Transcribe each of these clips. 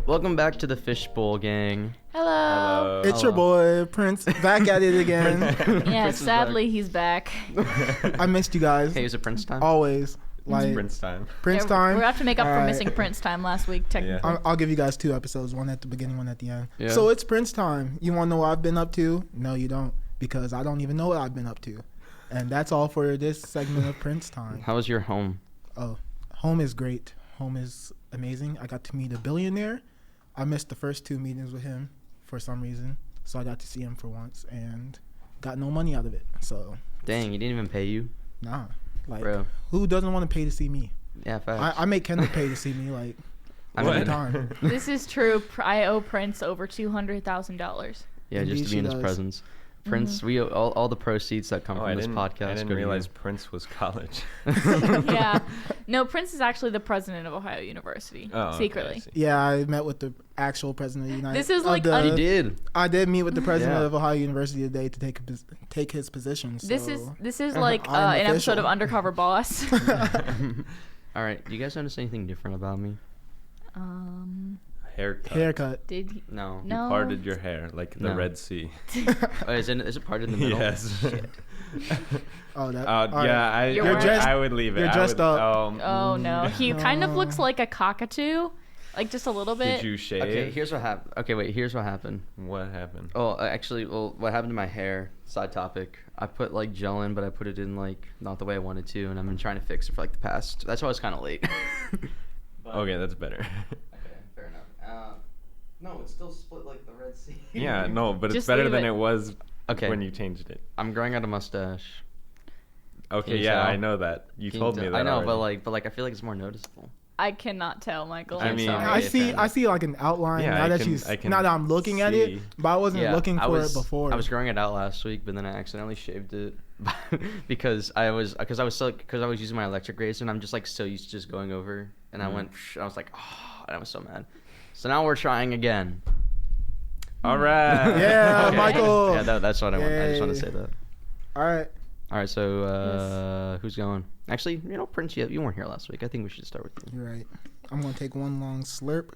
Welcome back to the Fishbowl gang. Hello. It's your boy Prince back at it again. Yeah, Prince is sadly he's back. I missed you guys. Hey, is it Prince time? Always. It's Prince time. Prince Yeah, time. We're gonna have to make up for Alright. missing Prince time last week, technically. I'll give you guys 2 episodes, one at the beginning, one at the end. Yeah. So it's Prince time. You want to know what I've been up to? No, you don't, because I don't even know what I've been up to. And that's all for this segment of Prince time. How was your home? Oh, home is great. Home is amazing. I got to meet a billionaire. I missed the first 2 meetings with him for some reason, so I got to see him for once and got no money out of it. So Dang, he didn't even pay you? nah, like Bro. who doesn't want to pay to see me? Yeah, facts. I make Kendall pay to see me like I all the mean- time. This is true. I owe Prince over $200,000. Yeah, Indeed just to be she in his does. presence. Prince, we all the proceeds that come Oh, from I this didn't, podcast I didn't go to realize you. Prince was college. Yeah. No, Prince is actually the president of Ohio University. Oh, okay, secretly. I see. Yeah, I met with the actual president of the United. This is like You did. I did meet with the president Yeah. of Ohio University today to take his position. So. This is like I'm an episode official. of Undercover Boss. All right, do you guys notice anything different about me? Haircut. haircut. Did he? No. You No. parted your hair like the No. Red Sea. Oh, is it part in the middle? Yes. Shit. Oh, that. all right. Yeah, You're I would leave it. you're I dressed would, up. Oh no, he kind of looks like a cockatoo, like just a little bit. Did you shave? Okay, here's what happened. Okay, wait, here's what happened. What happened? Oh, actually, what happened to my hair? Side topic. I put like gel in, but I put it in like not the way I wanted to, and I've been trying to fix it for like the past. That's why I was kind of late. Okay, that's better. Okay, fair enough. No, it's still split like the Red Sea. Yeah, no, but it's Just better leave than it. it was Okay. when you changed it. I'm growing out a mustache. Okay, Can you yeah, tell? I know that. You Can told me tell? that. I know, already. but I feel like it's more noticeable. I cannot tell, Michael. I I'm mean- sorry. I see like an outline Yeah, now I that can- you I can now that I'm looking at it, see. but I wasn't looking for it before. I was growing it out last week, but then I accidentally shaved it because I was using my electric razor, and I'm just like so used to just going over, and I went. I was like, oh, and I was so mad. So now we're trying again. All right. Yeah, Okay. Michael. Yeah, that's what I want. I just want to Yay. say that. All right. All right, so who's going? Actually, Prince, you weren't here last week. I think we should start with you. You're right. I'm gonna take one long slurp.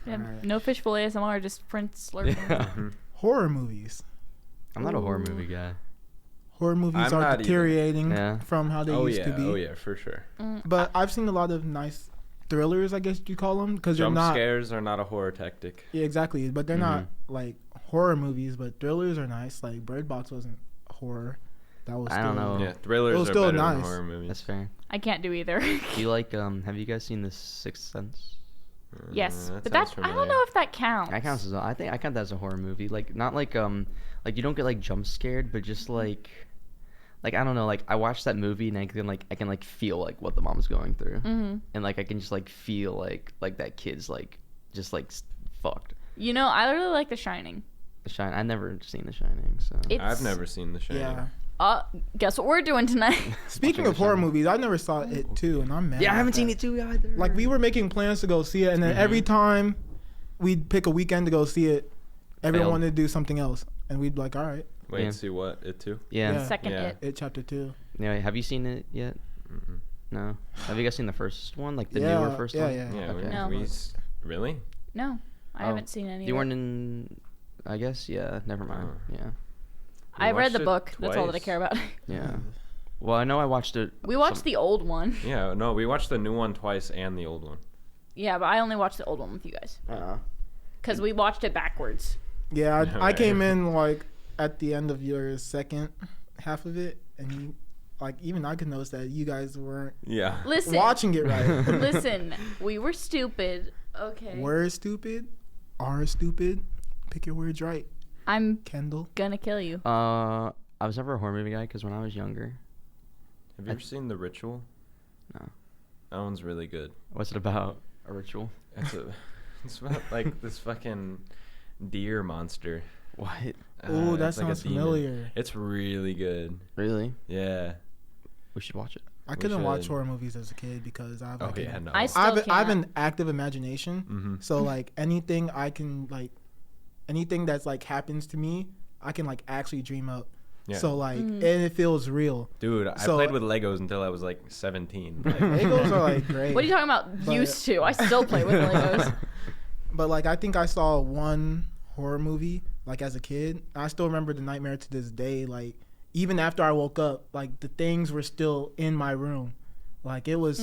Yeah, Alright. no Fishbowl ASMR, just Prince slurping. Yeah. Horror movies. I'm not a horror movie guy. Horror movies I'm are not either. deteriorating Yeah. from how they Oh used yeah. to be. Oh yeah, for sure. But I've seen a lot of nice thrillers, I guess you call them, because they're Jump not. scares are not a horror tactic. Yeah, exactly. But they're not like horror movies, but thrillers are nice. Like Bird Box wasn't horror. That was. I don't still- know. Yeah, thrillers It was are still better than nice. horror movies. That's fair. I can't do either. Do you like? Have you guys seen The Sixth Sense? Yes, That but sounds I don't familiar. know if that counts. That counts as. I think I count that as a horror movie. Like not like you don't get like jump scared, but just like I don't know. Like I watched that movie and I can feel like what the mom's going through, and like I can just like feel like that kid's like just like fucked. You know, I really like The Shining. The Shining. I've never seen The Shining, so. I've never seen The Shining. Yeah. Guess what we're doing tonight? Speaking Watching of horror The Shining. movies, I never saw it too, and I'm mad. Yeah, I at haven't seen that. it too either. Like we were making plans to go see it, and then every time we'd pick a weekend to go see it, everyone Failed. wanted to do something else, and we'd be like, all right, Wait, Yeah. see what? It too? Yeah. Yeah. Second Yeah. It. it chapter 2. Anyway, have you seen it yet? Mm-mm. No. Have you guys seen the first one, like the Yeah, newer first yeah, one? yeah. Yeah. Okay. No. Really? No, I Oh. haven't seen any. You of weren't it. in. I guess yeah. Never mind. Oh. Yeah. I read the watched it book. That's all that I twice. care about. Yeah. Well, I know I watched it. We watched the old one. Yeah. No, we watched the new one twice and the old one. Yeah, but I only watched the old one with you guys because we watched it backwards. Yeah, I Right. came in like at the end of your second half of it, and you, like even I could notice that you guys weren't Yeah. Listen, watching it right. listen, we were stupid. Okay, Word stupid, are stupid. Pick your words right, I'm Kendall. gonna kill you. I was never a horror movie guy because when I was younger. Have you ever seen The Ritual? No. That one's really good. What's it about? A ritual? It's about like this fucking deer monster. What? Oh, that it's like a sounds demon. familiar. It's really good. Really? Yeah. We should watch it. I We couldn't watch should. horror movies as a kid because I have like no. I still I have can't. an active imagination. Mhm. So like anything that's like happens to me, I can like actually dream up Yeah. So like, and it feels real. Dude, So- I played with Legos until I was like 17. Like, Legos are like great. What are you talking about? But- Used to. I still play with Legos. But like, I think I saw one horror movie like as a kid. I still remember the nightmare to this day. Like even after I woke up, like the things were still in my room. Like it was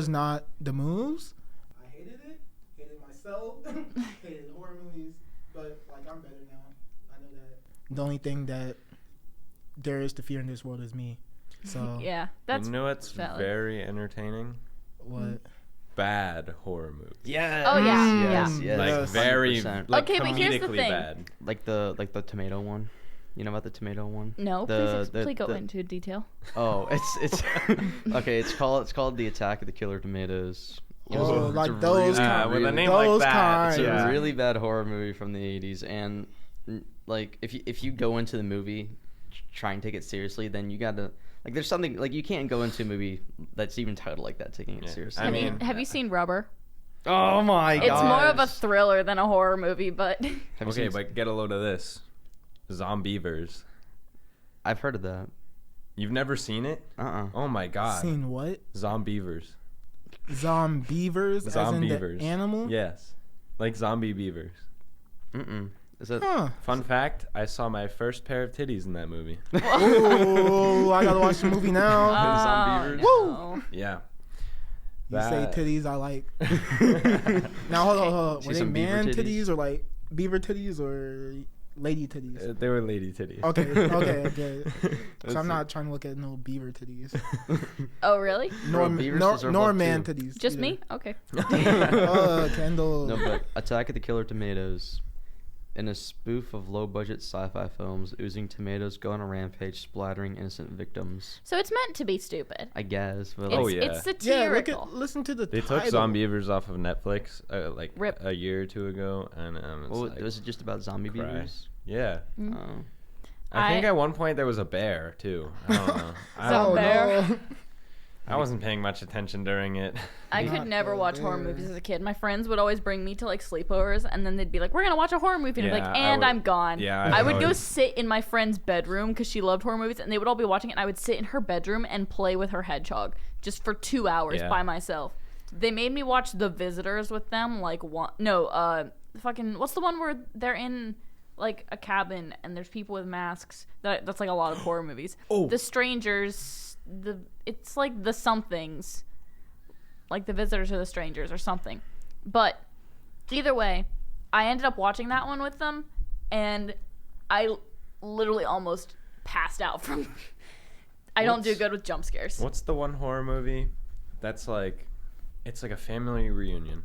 not the moves. I hated it. Hated myself. Hated horror movies. But like I'm better now. I know that. The only thing that there is to fear in this world is me. So Yeah, that's you know what's valid. very entertaining? what? Bad horror movies. Yes. Oh, yeah, Yes. yeah. Yes. Like Yes. very 100%. like Okay, but here's the comedically thing. bad. Like the tomato one. You know about the tomato one? No, The- please go into detail. Oh, it's okay. It's called The Attack of the Killer Tomatoes. Oh, It's like a those really, kind- with a really- name like those that. kind. It's yeah. a really bad horror movie from the 80s, and like if you go into the movie try and take it seriously, then you gotta like there's something like you can't go into a movie that's even titled like that taking it Yeah. seriously. I mean- Have you seen Rubber? Oh my god! It's more of a thriller than a horror movie, but Okay, but get a load of this. Zombievers. I've heard of that. You've never seen it? Oh my god. Seen what? Zombievers. Zombievers, as in Zombievers. the animal? Yes. Like zombie beavers. Mm-mm. Is that? Huh. Fun fact, I saw my first pair of titties in that movie. Ooh, I gotta watch the movie now. Zombievers? no. Yeah. You say That- titties, I like. Now hold on. See Were they some beaver man titties? titties or like beaver titties or lady titties? They were lady titties. Okay, good. So That's I'm not trying to look at no beaver titties. Oh, really? Nor, beavers nor, deserve nor love man too. titties. Just either. me? Okay. Kendall. No, but Attack of the Killer Tomatoes. In a spoof of low-budget sci-fi films, oozing tomatoes go on a rampage, splattering innocent victims. So it's meant to be stupid. I guess. But It's, Oh, yeah. it's Yeah, satirical. listen to the They took title. Zombievers off of Netflix like Rip. a year or two ago, and it's well, like, was it just about zombie cry. beavers? yeah. Mm. Oh. I think I- at one point there was a bear too. I don't know. I, Some Oh, bear. no. I wasn't paying much attention during it. I could Not never the watch horror bear. movies as a kid. My friends would always bring me to like sleepovers, and then they'd be like, "We're gonna watch a horror movie," and I'd be Yeah, like, I "And would- I'm gone." yeah, I I would go would- sit in my friend's bedroom because she loved horror movies, and they would all be watching it. And I would sit in her bedroom and play with her hedgehog just for 2 hours Yeah. by myself. They made me watch The Visitors with them. Like fucking what's the one where they're in like a cabin and there's people with masks? That's like a lot of horror movies. Oh. The Strangers. It's like the somethings. Like The Visitors or The Strangers or something. But either way, I ended up watching that one with them, and I literally almost passed out from. I don't do What's- good with jump scares. What's the one horror movie that's like, it's like a family reunion,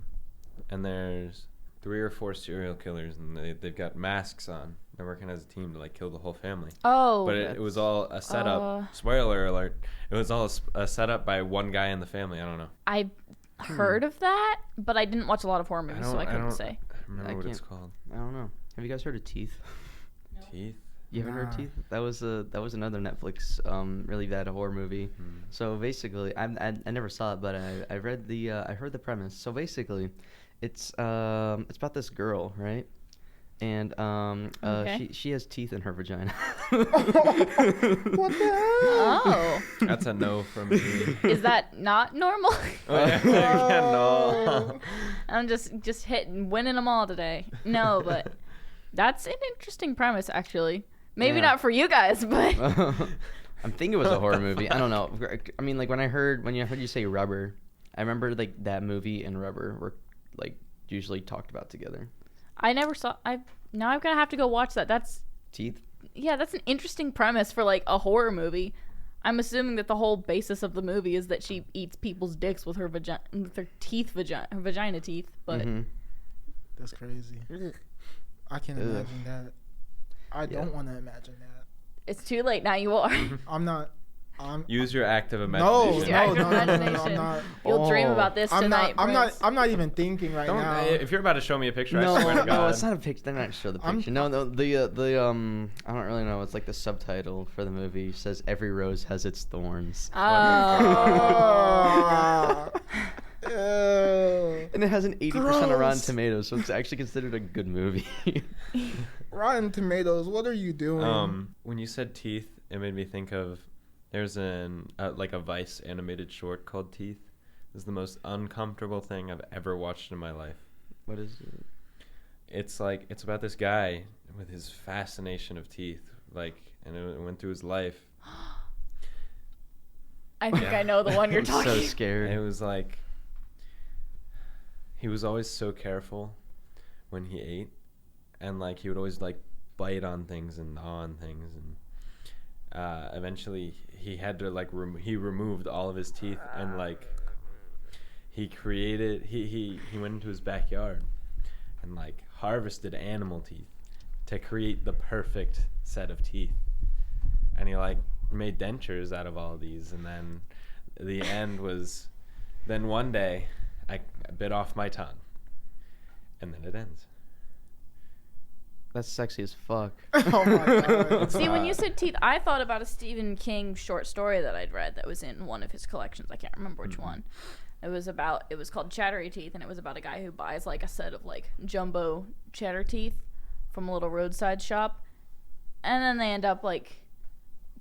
and there's 3 or 4 serial killers, and they've got masks on. They're working as a team to like kill the whole family. Oh, But it was all a setup. Spoiler alert! It was all a setup by one guy in the family. I don't know. I heard of that, but I didn't watch a lot of horror movies, so I couldn't say. Remember I what it's can't- called? I don't know. Have you guys heard of Teeth? Teeth. You haven't heard Nah. Teeth? That was another Netflix really bad horror movie. So basically, I never saw it, but I read I heard the premise. So basically, it's about this girl, right? And Okay. she has teeth in her vagina. What the hell? Oh, That's a no from me. is that not normal? Yeah, no. I'm just winning them all today. No, but that's an interesting premise, actually. Maybe Yeah. not for you guys, but I'm thinking it was a horror movie. I don't know. I mean, like when I heard you say Rubber, I remember like that movie and Rubber were like usually talked about together. I never saw. Now I'm gonna have to go watch that. That's Teeth. an interesting premise for like a horror movie. I'm assuming that the whole basis of the movie is that she eats people's dicks with her vagina, with her vagina teeth. But Mhm. That's crazy. I can't Ugh. imagine that. I Yeah. don't want to imagine that. it's too late now. You are. I'm not. Use your active No, imagination. Use your active no, I'm imagination. not. You'll dream Oh. about this I'm tonight. not. Prince. I'm not even thinking right Don't, now. if you're about to show me a picture, No, I swear to God. no, it's not a picture. They're not show the I'm- picture. No, the I don't really know. It's like the subtitle for the movie says "Every rose has its thorns." Oh. Ah. And it has an 80% of Rotten Gross. Tomatoes, so it's actually considered a good movie. Rotten Tomatoes, what are you doing? When you said teeth, it made me think of there's like a Vice animated short called Teeth. It's the most uncomfortable thing I've ever watched in my life. What is it? It's about this guy with his fascination of teeth, and it went through his life. I think I know the one you're I'm talking. so scared. It was like he was always so careful when he ate, and he would always bite on things and gnaw on things, and eventually he had to he removed all of his teeth, and he went into his backyard and harvested animal teeth to create the perfect set of teeth, and he made dentures out of all these, and then the end was then one day I bit off my tongue, and then it ends. That's sexy as fuck. Oh my god. See, when you said teeth, I thought about a Stephen King short story that I'd read that was in one of his collections. I can't remember which one. It was called Chattery Teeth, and it was about a guy who buys a set of jumbo cheddar teeth from a little roadside shop, and then they end up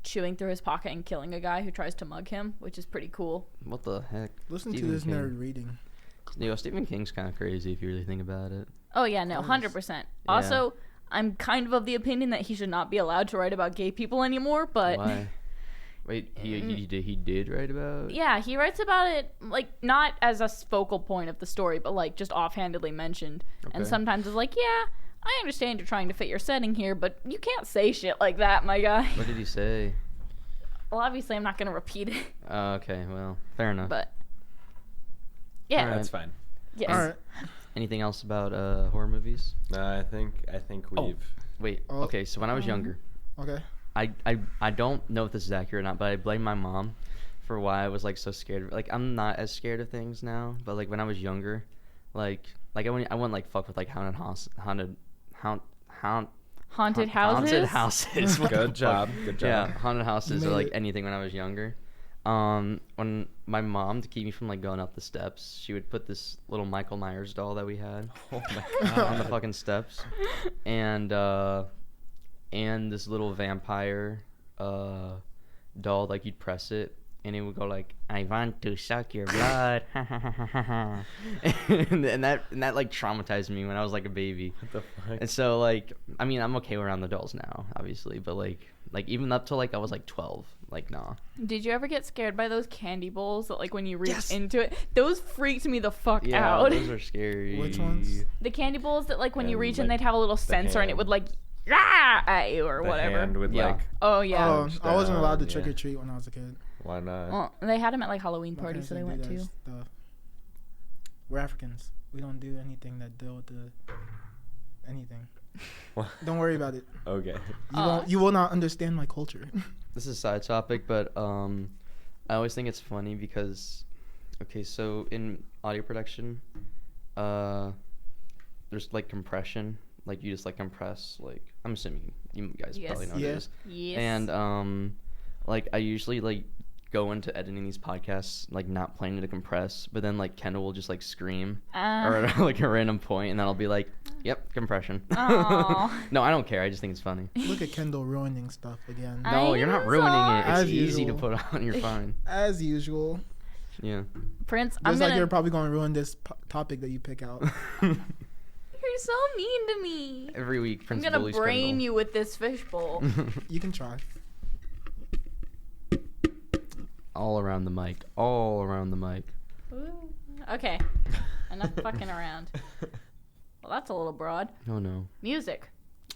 chewing through his pocket and killing a guy who tries to mug him, which is pretty cool. What the heck? Listen Stephen to this King. nerd reading. Stephen King's kind of crazy if you really think about it. Oh yeah, no, 100%. Also, I'm kind of the opinion that he should not be allowed to write about gay people anymore, but Why? Wait, he did write about? yeah, he writes about it not as a focal point of the story, but just offhandedly mentioned. And Okay. sometimes it's yeah, I understand you're trying to fit your setting here, but you can't say shit like that, my guy. What did he say? Well, obviously I'm not going to repeat it, Oh, okay, well, fair enough. but yeah, Alright. That's fine. yes. All right. Anything else about horror movies? No, I think we've. Wait, Oh. okay, so when I was younger, Okay. I don't know if this is accurate or not, but I blame my mom for why I was so scared. I'm not as scared of things now, but when I was younger, I wouldn't fuck with haunted houses. Haunted houses? Haunted houses. What the Good fuck? job. Good job. Yeah, haunted houses You or made it. anything when I was younger. When my mom, to keep me from going up the steps, she would put this little Michael Myers doll that we had Oh my on the god. fucking steps, and this little vampire doll, you'd press it and it would go I want to suck your blood. and that traumatized me when I was a baby. What the fuck? And so I mean, I'm okay around the dolls now, obviously, but even up till I was 12, nah. Did you ever get scared by those candy bowls that when you reach Yes. into it? Those freaked me the fuck Yeah, out. those are scary. Which ones? The candy bowls that when you And, reach in, they'd have a little sensor and it hand. would "Rah!" at you or The whatever. hand with Yeah. Oh yeah. Oh, I wasn't allowed to Yeah. trick or treat when I was a kid. Why not? Well, they had them at Halloween My parties parents that I didn't went do to. that stuff. We're Africans. We don't do anything that deal with anything. What? Don't worry about it. Okay. You will not understand my culture. This is a side topic, but I always think it's funny because, okay, so in audio production, there's compression, you just compress, I'm assuming you guys Yes. probably know what Yeah. it is. Yes. And I usually go into editing these podcasts not planning to compress, but then Kendall will just scream or at a random point, and then I'll be yep, compression. Aw. No, I don't care. I just think it's funny. Look at Kendall ruining stuff again. No, you're not ruining it. It's As easy to usual. put on. You're fine. As usual. Yeah. Prince, I'm Just gonna. you're probably going to ruin this topic that you pick out. You're so mean to me. Every week, I'm Prince gonna bullies brain Kendall. you with this fishbowl. You can try. All around the mic. All around the mic. Ooh. Okay. Enough fucking around. Well, that's a little broad. Oh no. Music.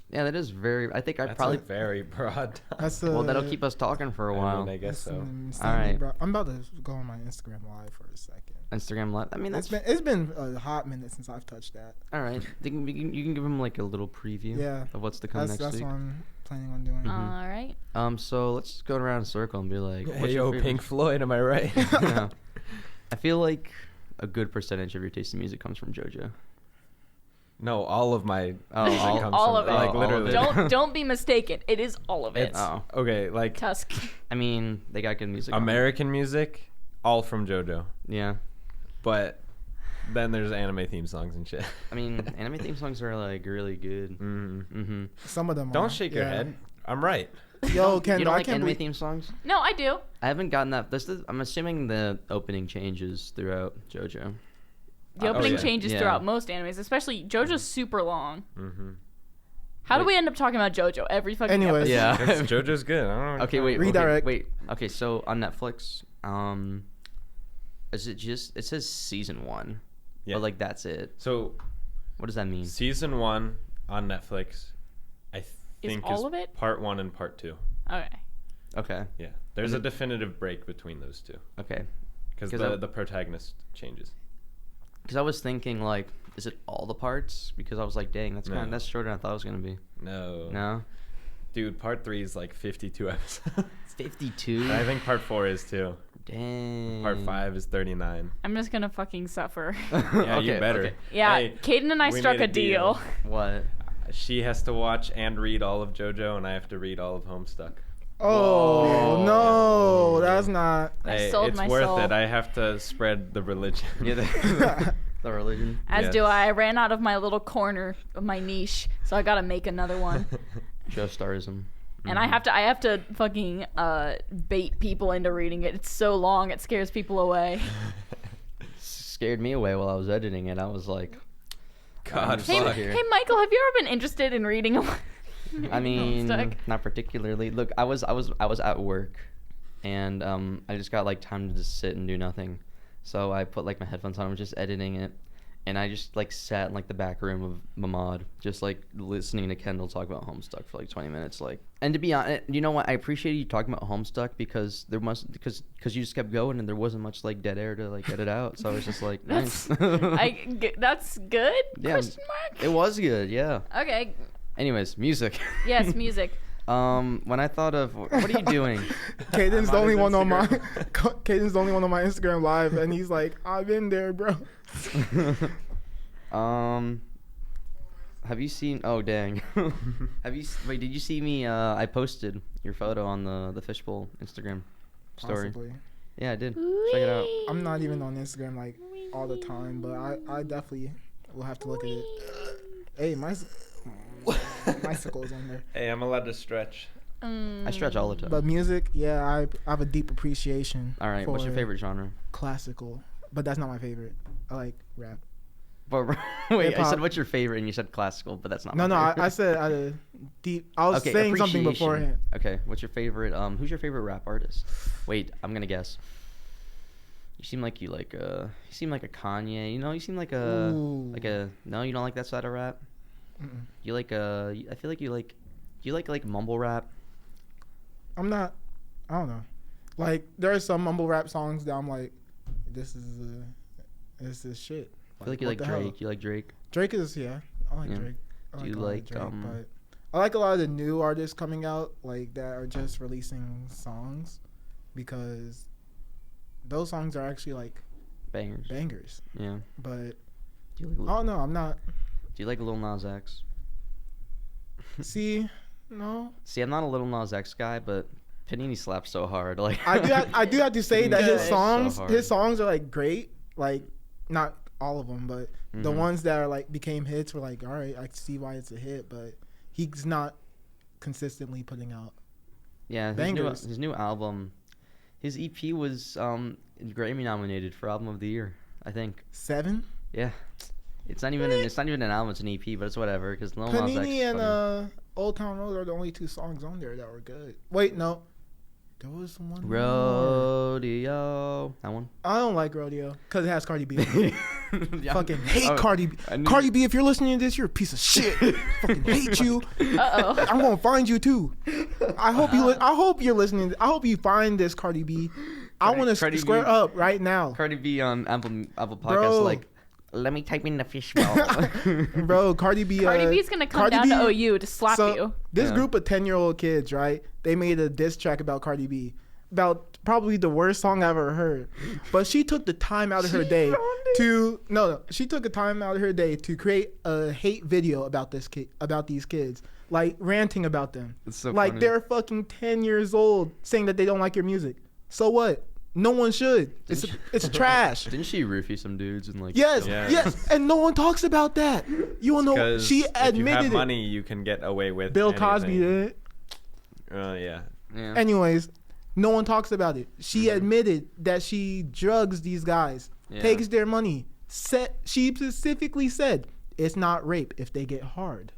Yeah, that is very. I think I That's probably. a very broad. That's Well, that'll keep us talking for a while. I guess so. Alright. I'm about to go on my Instagram live for a second. Instagram live. I mean, that's It's been a hot minute since I've touched that. all right. You can give him a little preview. Yeah. Of what's to come That's next what week. I'm planning on doing. All right. So let's just go around in a circle and be like, Hey what's your yo, favorite- Pink Floyd, am I right? Yeah. I feel like a good percentage of your taste in music comes from JoJo. No, all of my. Oh, music all- comes all from, of it. Like Oh, all of literally. it. Don't be mistaken. It is all of it. It's Oh. okay. Like Tusk. I mean, they got good music. on it. American music, all from JoJo. Yeah. But then there's anime theme songs and shit. I mean, anime theme songs are like really good. Mm-hmm. Some of them. Don't are. shake your head. I'm right. Yo, Kendall, You don't I like can't anime believe. theme songs? No, I do. I haven't gotten that. I'm assuming the opening changes throughout JoJo. The opening yeah. changes Yeah. throughout most animes, especially JoJo's super long. Mm-hmm. How do we end up talking about JoJo every fucking Anyways. episode? Yeah. JoJo's good. I don't know. Okay, wait. Redirect. Wait. Okay, so on Netflix, is it just? It says season 1, Yeah. but like that's it. So What does that mean? season 1 on Netflix, I think all of it? part 1 and part 2. Okay. Okay. Yeah. There's a definitive break between those two Okay. because 'Cause the protagonist changes. Because I was thinking like, is it all the parts? Because I was like, dang, that's No. that's shorter than I thought it was gonna be. No. No. Dude, part 3 is like 52 episodes. 52. And I think part 4 is too. Dang. Part 5 is 39. I'm just gonna fucking suffer. Yeah, you better. Okay. Yeah, Hey, Caden and I we struck made a deal. What? She has to watch and read all of JoJo, and I have to read all of Homestuck. Oh Whoa. no, that's not. I Hey, sold it's my worth soul. it. I have to spread the religion. Yeah. The religion. As Yes. do I. I ran out of my little corner of my niche, so I gotta make another one. Joestarism. And I have to fucking bait people into reading it. It's so long, it scares people away. Scared me away while I was editing it. I was like, God, Hey, fuck. here. hey, Michael, have you ever been interested in reading? I mean, Homestuck? not particularly. Look, I was at work, and I just got like time to just sit and do nothing. So I put like my headphones on. I was just editing it, and I just like sat in like the back room of Mamad, just like listening to Kendall talk about Homestuck for like 20 minutes. Like, and to be honest, you know what? I appreciate you talking about Homestuck because because you just kept going and there wasn't much like dead air to like edit out. So I was just like, nice. That's good? Yeah. Question mark? It was good, yeah. Okay. Anyways, music. Yes, music. When I thought of what are you doing? Caden's I'm the on only his one on my. Instagram. Caden's the only one on my Instagram live, and he's like, "I've been there, bro." Have you seen? Oh dang. Wait, did you see me? I posted your photo on the Fishbowl Instagram story. Possibly. Yeah, I did. Check it out. I'm not even on Instagram like all the time, but I definitely will have to look at it. Hey, my bicycle's on there. Hey, I'm allowed to stretch. I stretch all the time. But music, yeah, I have a deep appreciation. All right, what's your for favorite genre? Classical, but that's not my favorite. I like rap. But wait, I Hip-hop. said what's your favorite, and you said classical, but that's not. No, my no, favorite. I said I had a deep. I was Okay, saying something appreciation. beforehand. Okay, what's your favorite? Who's your favorite rap artist? Wait, I'm gonna guess. You seem like you like You seem like a Kanye. You know, you seem like a Ooh. No, you don't like that side of rap. Mm-mm. You like I feel like you like. Do you like mumble rap? I'm not. I don't know. Like there are some mumble rap songs that I'm like, this is shit. I feel like you what like the hell? Drake. You like Drake. Drake is yeah. I like Yeah. Drake. I Do you a lot of like, Drake, um, but I like a lot of the new artists coming out like that are just releasing songs because those songs are actually like Bangers. bangers. Yeah. But Do you like? I don't know. I'm not. Do you like Lil Nas X? See, no. See, I'm not a Lil Nas X guy, but Panini slaps so hard. Like I do have to say that Good. So hard. his songs are like great. Like not all of them, but the Mhm. ones that are like became hits were like, all right, I see why it's a hit, but he's not consistently putting out. Yeah, Bangers. his new album, his EP was Grammy nominated for album of the year, I think. 7. Yeah, it's not even an album, it's an EP, but it's whatever because Lil Nas X. Panini is and funny. Old Town Road are the only 2 songs on there that were good. Wait, no, there was one more. Rodeo, that one. I don't like Rodeo because it has Cardi B. Yeah. Fucking hate Oh, Cardi B. I knew- Cardi B, if you're listening to this, you're a piece of shit. Fucking hate you. Uh-oh. I'm gonna find you too. I hope I hope you're listening. I hope you find this Cardi B. I want to Cardi square B. up right now, Cardi B on Apple Podcast, Bro. like, let me type in the Fishbowl. bro. Cardi B. Cardi B's gonna come Cardi down to B- OU to slap so you. this Yeah. group of 10-year-old kids, right? They made a diss track about Cardi B, about probably the worst song I ever heard. But she took the time out of her day she took a time out of her day to create a hate video about these kids, like ranting about them. It's so like funny. they're fucking 10 years old saying that they don't like your music. So what? No one should. It's trash. Didn't she roofie some dudes and like? Yes, Yeah. yes, and no one talks about that. You don't know. Because She if you have admitted it. money, you can get away with Bill Cosby anything. did it. Yeah. Yeah. Anyways, no one talks about it. She admitted that she drugs these guys, Yeah. takes their money. She specifically said it's not rape if they get hard.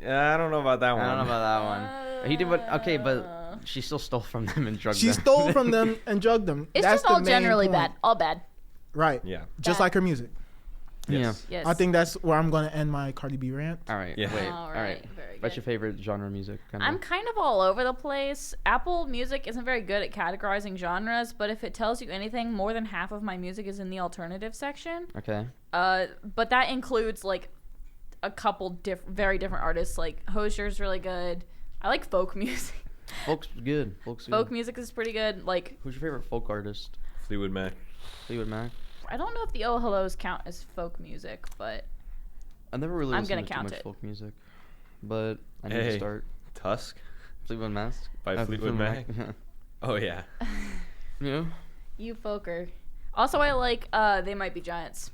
I don't know about that one. I don't know about that one. He did what? Okay, but she still stole from them and drugged She them. stole from them and drugged them. It's That's just the all main generally point. bad. All bad. Right. Yeah. Just Bad. like her music. Yes. Yes. I think that's where I'm going to end my Cardi B rant. All right. Yeah. Wait. All All right. very What's good. your favorite genre of music? Kinda? I'm kind of all over the place. Apple Music isn't very good at categorizing genres, but if it tells you anything, more than half of my music is in the alternative section. Okay. But that includes like a couple very different artists. Like Hosier's really good. I like folk music. Folk's good. Folk's good. Folk music is pretty good. Like Who's your favorite folk artist? Fleetwood Mac. Fleetwood Mac. I don't know if the Oh Hellos count as folk music, but I never really I'm listened gonna to too count much it. folk music, but I need to Hey. start. Tusk Fleetwood Mac. by Fleetwood Mac. Oh yeah. Yeah. you folker. Also, I like They Might Be Giants.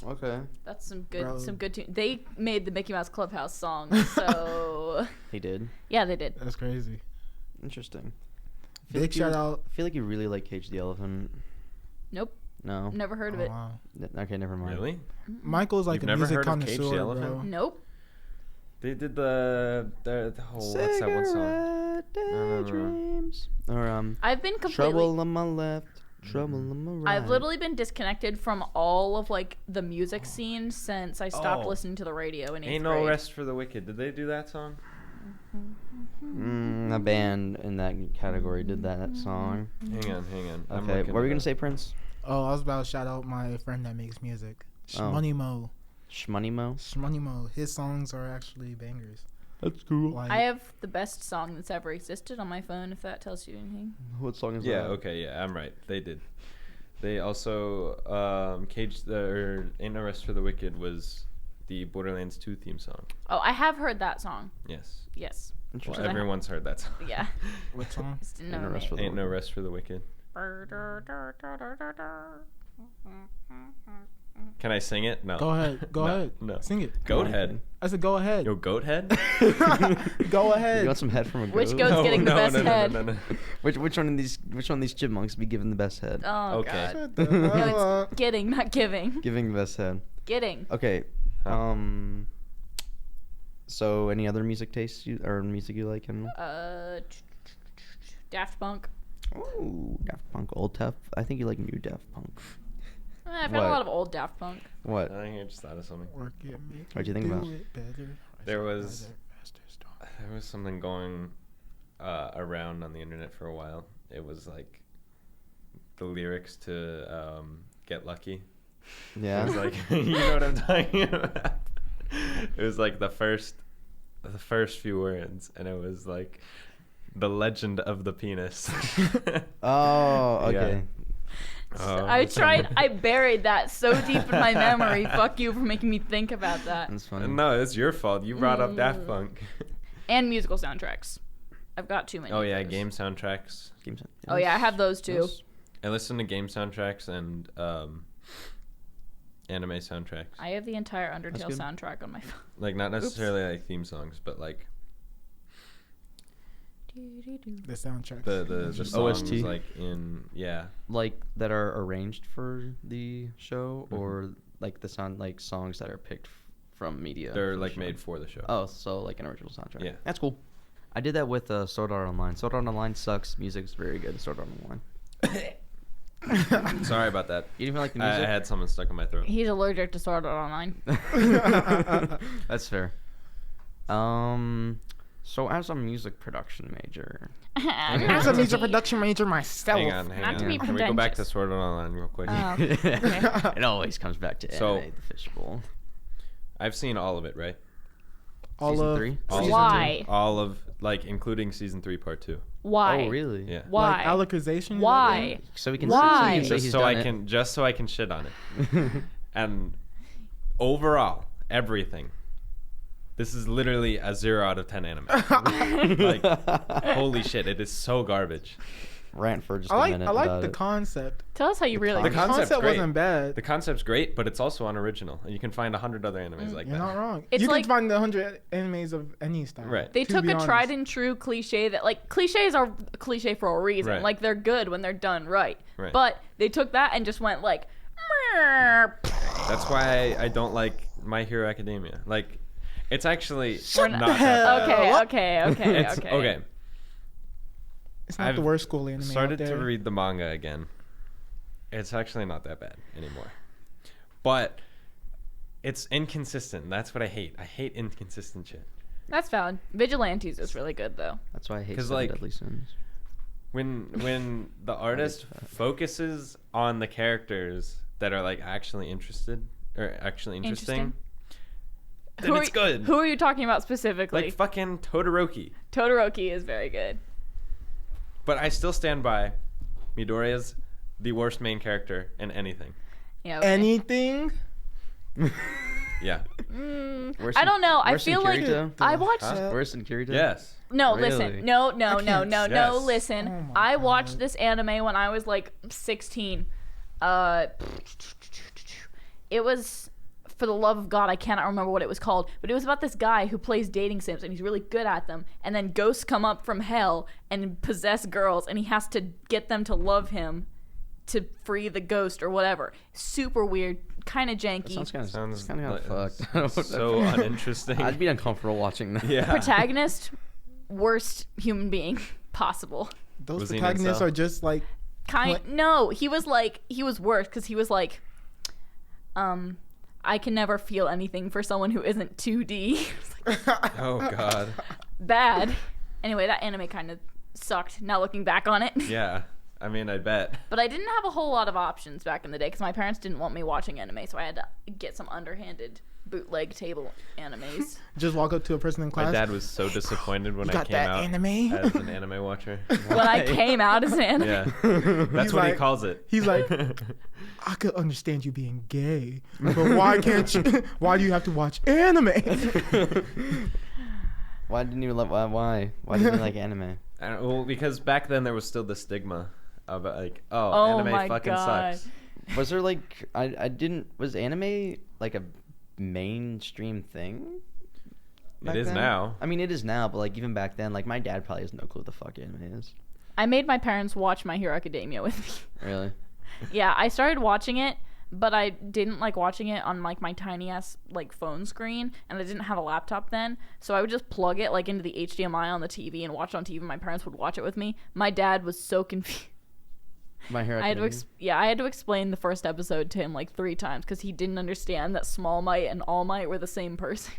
Okay. That's some good Bro. tune. They made the Mickey Mouse Clubhouse song, so He did. yeah, they did. That's crazy. Interesting. Big shout out. I feel like you really like Cage the Elephant. Nope, No. never heard of Oh, it. wow. Okay, never mind. Really? Michael's like You've a never music heard of Cage the connoisseur, Elephant? bro. Nope. They did the whole what's that one song? Cigarette no. daydreams. Or I've been completely. trouble on my left, trouble on my right. I've literally been disconnected from all of like the music scene since I stopped Oh. listening to the radio in 8th Ain't grade. No Rest for the Wicked. Did they do that song? A band in that category did that song. Hang on. I'm Okay, looking what were it you gonna up. say, Prince? Oh, I was about to shout out my friend that makes music. Oh. Shmoney Mo. Shmoney Mo. Shmoney Mo. His songs are actually bangers. That's cool. Like, I have the best song that's ever existed on my phone. If that tells you anything. What song is Yeah. that? Okay. Yeah. I'm right. They did. They also Ain't No Rest for the Wicked was the Borderlands 2 theme song. Oh, I have heard that song. Yes. Yes. Well, Interesting. everyone's heard that song. Yeah. what song? Just didn't Ain't know No the Rest for name. the Ain't No Rest for the Wicked. Can I sing it? No. Go ahead. Go No, ahead. no. Sing it. Goat head. I said go ahead. Yo, goat head? Go You ahead. want some head from a goat? Which goat's getting the best head? No. Which one of these chipmunks be giving the best head? Oh Okay. God. Shut the No, hell up. it's getting, not giving. Giving the best head. Getting. Okay. Huh. So any other music tastes music you like? Daft Punk. Oh, Daft Punk, old Daft. I think you like new Daft Punk. I've got a What? lot of old Daft Punk. What? I think I just thought of something. Work it, make What'd you it, think do about? it better, There faster, was- farther, faster, stronger. There was something going around on the internet for a while. It was like the lyrics to Get Lucky. It Yeah. was like, you know what I'm talking about? It was like the first few words, and it was like the legend of the penis. Oh, okay. I buried that so deep in my memory. Fuck you for making me think about that. That's funny. No, it's your fault. You brought up Daft Punk. And musical soundtracks. I've got too many. Oh of yeah, those. game soundtracks. Games. Oh yeah, I have those too. Those- I listen to game soundtracks and anime soundtracks. I have the entire Undertale good. soundtrack on my phone. Like not necessarily like theme songs, but like The soundtrack. the songs OST. like in Like that are arranged for the show, Mhm. or like the sound like songs that are picked from media. they're for the like show? made for the show. Oh, so like an original soundtrack. Yeah. That's cool. I did that with Sword Art Online. Sword Art Online sucks. Music's very good. Sword Art Online. Sorry about that. You didn't even like the I music? had something stuck in my throat. He's allergic to Sword Art Online. That's fair. So as a music production major, As a music production major myself. Hang on. Not to be Can we go back to pretentious. Sword Art Online real quick? Oh. it always comes back to So- anime, the Fishbowl. I've seen all of it, right? All Season of 3? All season Why? All of like including season 3, part 2. Why? Oh, really? Yeah. two. Why? Like allocalization. Why? So we can Why? say Just he's so done I it. can shit on it. And overall, everything. This is literally a 0 out of 10 anime. Like, holy shit, it is so garbage. rant for just I a like minute I like about the it. concept. Tell us how you really. The The concept's concept great. wasn't bad. The concept's great, but it's also unoriginal, and you can find 100 other animes Mm. like You're that. not wrong. It's You like- can find 100 animes of any style. Right. They to took be a honest. tried and true cliche that, like, cliches are cliche for a reason. Right. Like, they're good when they're done right. Right. But they took that and just went like, That's why I don't like My Hero Academia. Like, it's actually We're not not- that bad. okay. It's okay. It's not I've the worst school anime Started out there. to read the manga again. It's actually not that bad anymore. But it's inconsistent. That's what I hate. I hate inconsistent shit. That's valid. Vigilantes is really good though. That's why I hate 'Cause, Seven like, Deadly Sins. When the artist focuses on the characters that are like actually interesting, Interesting. then it's good. Who are you talking about specifically? Like fucking Todoroki. Todoroki is very good. But I still stand by Midoriya is the worst main character in anything. Yeah. Okay. Anything? Yeah. Worse I than- don't know. I worse than feel like Kirito? I watched. Huh? Worse than Kirito? Yes. No, Really? listen. No. Yes. Listen. Oh my I watched God. this anime when I was like 16. It was, for the love of God, I cannot remember what it was called, but it was about this guy who plays dating sims and he's really good at them. And then ghosts come up from hell and possess girls, and he has to get them to love him to free the ghost or whatever. Super weird, kind of That janky. sounds kind of like- fucked. I don't know. so uninteresting. I'd be uncomfortable watching that. Yeah. Protagonist, worst human being possible. Those Was he an protagonists incel? are just like No, he was worse because he was like, I can never feel anything for someone who isn't 2D. It's like, Oh God. bad. Anyway, that anime kind of sucked. Now looking back on it. Yeah. I mean, I bet. But I didn't have a whole lot of options back in the day because my parents didn't want me watching anime, so I had to get some underhanded bootleg table animes. just walk up to a person in class. My dad was so disappointed when You I got came that out anime? as an anime watcher. When I came out as an anime. Yeah. That's He's what he like- calls it. He's like, I could understand you being gay, but why can't you? Why do you have to watch anime? Why didn't you why? Why didn't you like anime? I don't, well, because back then there was still the stigma of like, Oh anime my fucking God. sucks. Was there like I didn't was anime like a mainstream thing? back It is then? now. I mean, it is now, but like even back then, like my dad probably has no clue what the fuck anime is. I made my parents watch My Hero Academia with me. Really? Yeah, I started watching it, but I didn't like watching it on like my tiny ass like phone screen, and I didn't have a laptop then, so I would just plug it like into the HDMI on the TV and watch it on TV. My parents would watch it with me. My dad was so confused. My Hero I had to Academia? I had to explain the first episode to him like 3 times because he didn't understand that Small Might and All Might were the same person.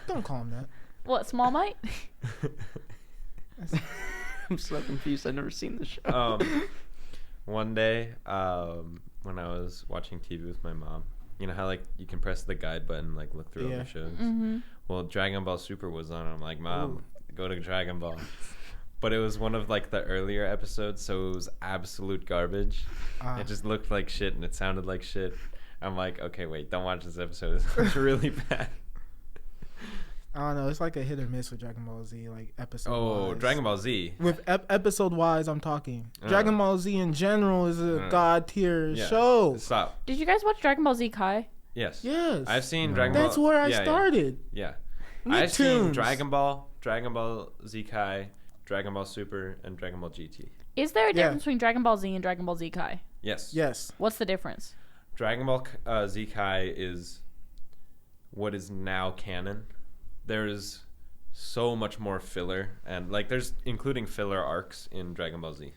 Don't call him that. What, Small Might? I'm so confused. I've never seen the show. One day, when I was watching TV with my mom, you know how like you can press the guide button, like look through all Yeah. the shows. Mm-hmm. Well, Dragon Ball Super was on. I'm like, Mom, go to Dragon Ball. But it was one of like the earlier episodes, so it was absolute garbage. It just looked like shit and it sounded like shit. I'm like, okay, wait, don't watch this episode. It's really bad. I don't know. It's like a hit or miss with Dragon Ball Z, like episode. Oh, Dragon Ball Z. With episode wise, I'm talking. Uh. Dragon Ball Z in general is a god tier Yeah. show. Stop. Did you guys watch Dragon Ball Z Kai? Yes. Yes. I've seen No. Dragon Ball. That's where I yeah, started. Yeah. I've seen Nicktoons. Dragon Ball Z Kai, Dragon Ball Super, and Dragon Ball GT. Is there a Yeah. difference between Dragon Ball Z and Dragon Ball Z Kai? Yes. Yes. What's the difference? Dragon Ball Z Kai is what is now canon. There's so much more filler, and like there's including filler arcs in Dragon Ball Z.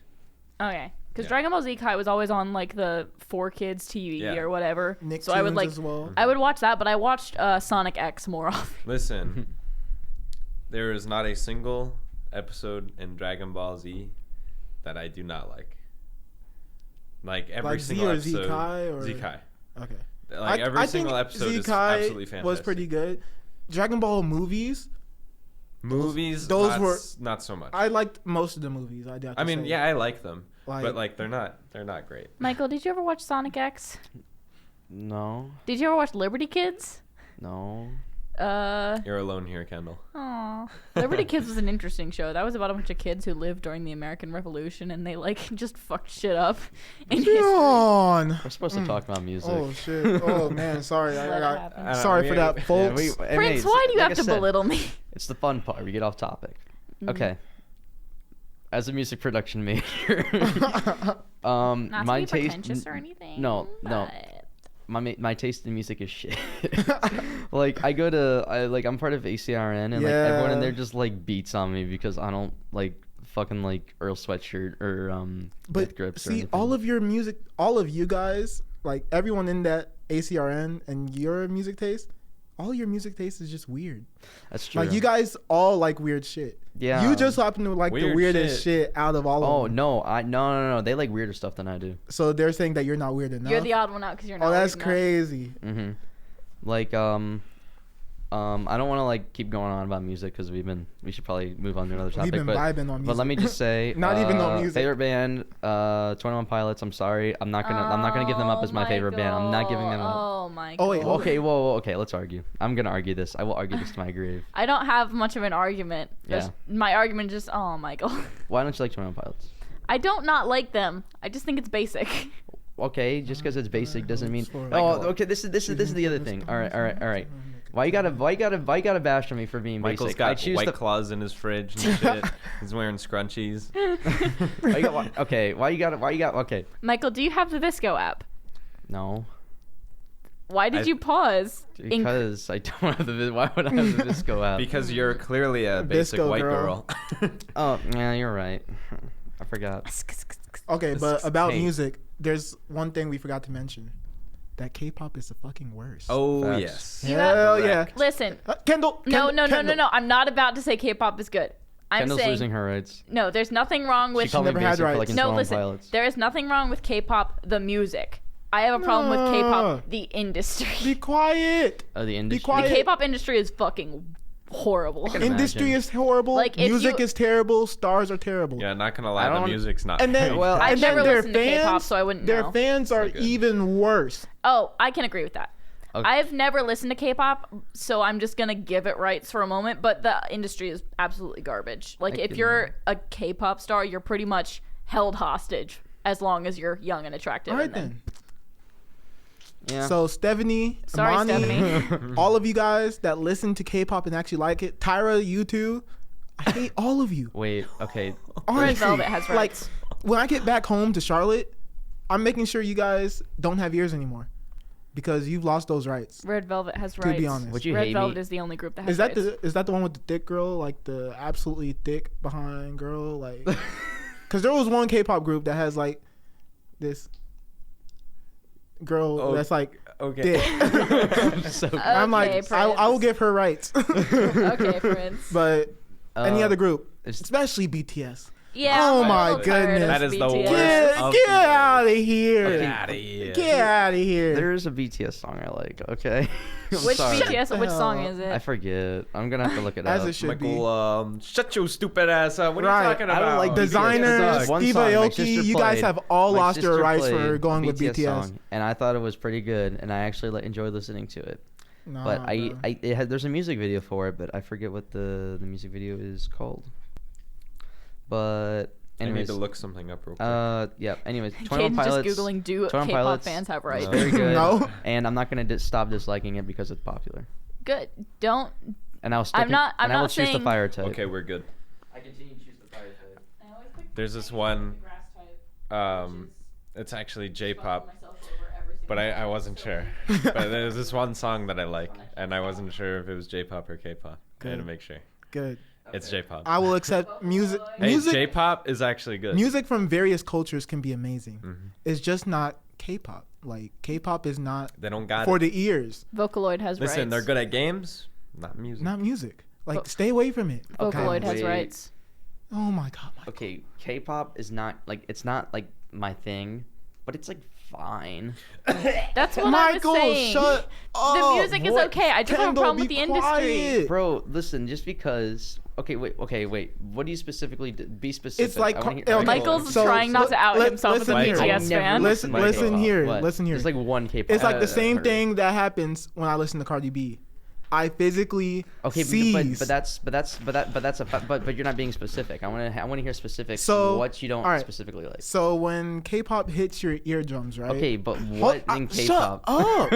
Okay. Because Yeah. Dragon Ball Z Kai was always on like the 4Kids TV Yeah. or whatever. Nicktoons So I would like as well. I would watch that, but I watched Sonic X more often. Listen, there is not a single episode in Dragon Ball Z that I do not like. Like every Like Z single or episode. Z Kai or Z Kai. Okay. Like every single episode is Z-Kai absolutely fantastic. was pretty good. Dragon Ball movies, Movies, those were- not so much. I liked most of the movies. I I mean, yeah, I like them, Like- but like they're not great. Michael, did you ever watch Sonic X? No, Did you ever watch Liberty Kids? no. You're alone here, Kendall. Aw. Liberty Kids was an interesting show. That was about a bunch of kids who lived during the American Revolution, and they like just fucked shit up in history. John. We're supposed to talk about music. Oh shit. Oh man, sorry. Let it happen. Sorry for that, folks. Prince, why do you have to belittle me? It's the fun part. We get off topic. Okay. As a music production major, Not my to be taste. pretentious or anything. No. but- My taste in music is shit. Like I'm part of ACRN and like everyone in there just like beats on me because I don't like fucking like Earl Sweatshirt or But Death Grips or see, anything. all of your music, all of you guys, like everyone in that ACRN and your music taste, all your music taste is just weird. That's true. Like you guys all like weird shit. Yeah. You just happen to like the Weird weirdest shit out of all of Oh them. no! They like weirder stuff than I do. So they're saying that you're not weird enough. You're the odd one out because you're not. Oh, that's weird enough. crazy. Mm-hmm. Like I don't want to like keep going on about music because we should probably move on to another topic. We've been vibing on music. But let me just say, Not even on music. Favorite band, 21 Pilots. I'm sorry, I'm not gonna give them up as my favorite band. I'm not giving them up. Oh my. Oh, wait, God. hold Okay, whoa, okay, let's argue. I'm gonna argue this. I will argue this to my grave. I don't have much of an argument. Yeah. My argument is just, oh, Michael. Why don't you like 21 Pilots? I don't not like them. I just think it's basic. Okay, just because it's basic doesn't mean. Sorry. Oh, okay. This is the other thing. All right. Why you gotta bash on me for being Michael's basic? I got choose White the. Claws in his fridge and shit. He's wearing scrunchies. Okay. Michael, do you have the Visco app? No, Why did you pause? because I don't have the. Why would I have the Visco app? Because you're clearly a basic Visco white girl. girl. Oh, yeah, you're right. I forgot. Okay, This but is about pain. music, there's one thing we forgot to mention. That K-pop is the fucking worst. Oh, Facts. yes. You hell have- yeah. Listen. Kendall. No. Kendall. I'm not about to say K-pop is good. I'm Kendall's saying losing her rights. no. There's nothing wrong with. She called me never had basic for rights. like No, installing listen. pilots. There is nothing wrong with K-pop, the music. I have a problem with No. K-pop, the industry. Be quiet. The industry. quiet. The K-pop industry is fucking horrible. can Industry imagine. is horrible. Like, if music you- is terrible. Stars are terrible. Yeah, not gonna I lie, the don't- music's not. And then, great. Well, I've and then never their listened to K-pop, fans, so I wouldn't their know. fans are good. even worse. Oh, I can agree with that. Okay. I've never listened to K-pop, so I'm just gonna give it rights for a moment. But the industry is absolutely garbage. Like, if you're a K-pop star, you're pretty much held hostage as long as you're young and attractive. All right and then- then. Yeah. So Stephanie, Sorry, Imani, Stephanie. all of you guys that listen to K-pop and actually like it, Tyra, you too. I hate all of you. Wait. Okay. Honestly, Velvet has like rights. when I get back home to Charlotte, I'm making sure you guys don't have ears anymore because you've lost those rights. Red Velvet has To rights. be honest, Would you Red hate Velvet me? is the only group that has is that rights. the one with the thick girl, like the absolutely thick behind girl, like? Because there was one K-pop group that has like this girl Oh, that's like okay. thick. So, I'm like, Prince. I will give her rights. Okay, Prince. But any other group, it's- especially BTS. Yeah. Oh I'm a my little tired of goodness. That is the BTS. worst. Get, of get the out of here. Okay. Get out of here. Get out of here. there is a BTS song I like. Okay. I'm Which sorry. BTS? Which hell song is I it? forget. I'm gonna have to look it As up. it should Michael, be. shut your stupid ass up. What Right. are you talking I about? don't like BTS. Designer, There's one Steve song my Aoki, sister you guys played. have all My lost your sister rights played for going a with BTS. song, and I thought it was pretty good, and I actually enjoyed listening to it. Nah, But bro. there's a music video for it, but I forget what the music video is called. But I need anyways, to look something up real quick. yeah. Anyways, 21 Caden's Pilots. just googling. Do 21 K-pop Pilots, fans have rights? Very good. No. And I'm not gonna stop disliking it because it's popular. Good. Don't. And I'll stick. I'm not and I will not choose the saying- fire type. Okay, we're good. I continue to choose the fire type. There's this one. It's actually J-pop, but I wasn't sure. But there's this one song that I like, and I wasn't sure if it was J-pop or K-pop. I had to Good. make sure. Good. It's J-pop. I will accept music. Hey, Music, J-pop is actually good. music from various cultures can be amazing. Mhm. It's just not K-pop. Like K-pop is not They don't got for it. the ears, Vocaloid has Listen, rights. they're good at games, not music. not music. Like Vo- stay away from it. Vocaloid God. has Wait. rights. Oh my god. My Okay, K-pop is not like it's not like my thing, but it's like fine. That's what Michael, I was saying. shut up. The music is What? okay. I just have a Kendall, problem with be the industry. quiet. Bro, listen, just because. Okay, wait. What do you specifically be specific? It's like I wanna hear- okay, Michael's so trying not to out let- himself as a listen here. BTS I've never fan. Listen, listened to listen K-pop. here. What? Listen here. There's like one K-pop. It's like the same heard. thing that happens when I listen to Cardi B. I physically Okay, sees. but you're not being specific. I want to hear specifics. So, what you don't all right. specifically like. So when K-pop hits your eardrums, right? Okay, but what in Shut K-pop? up.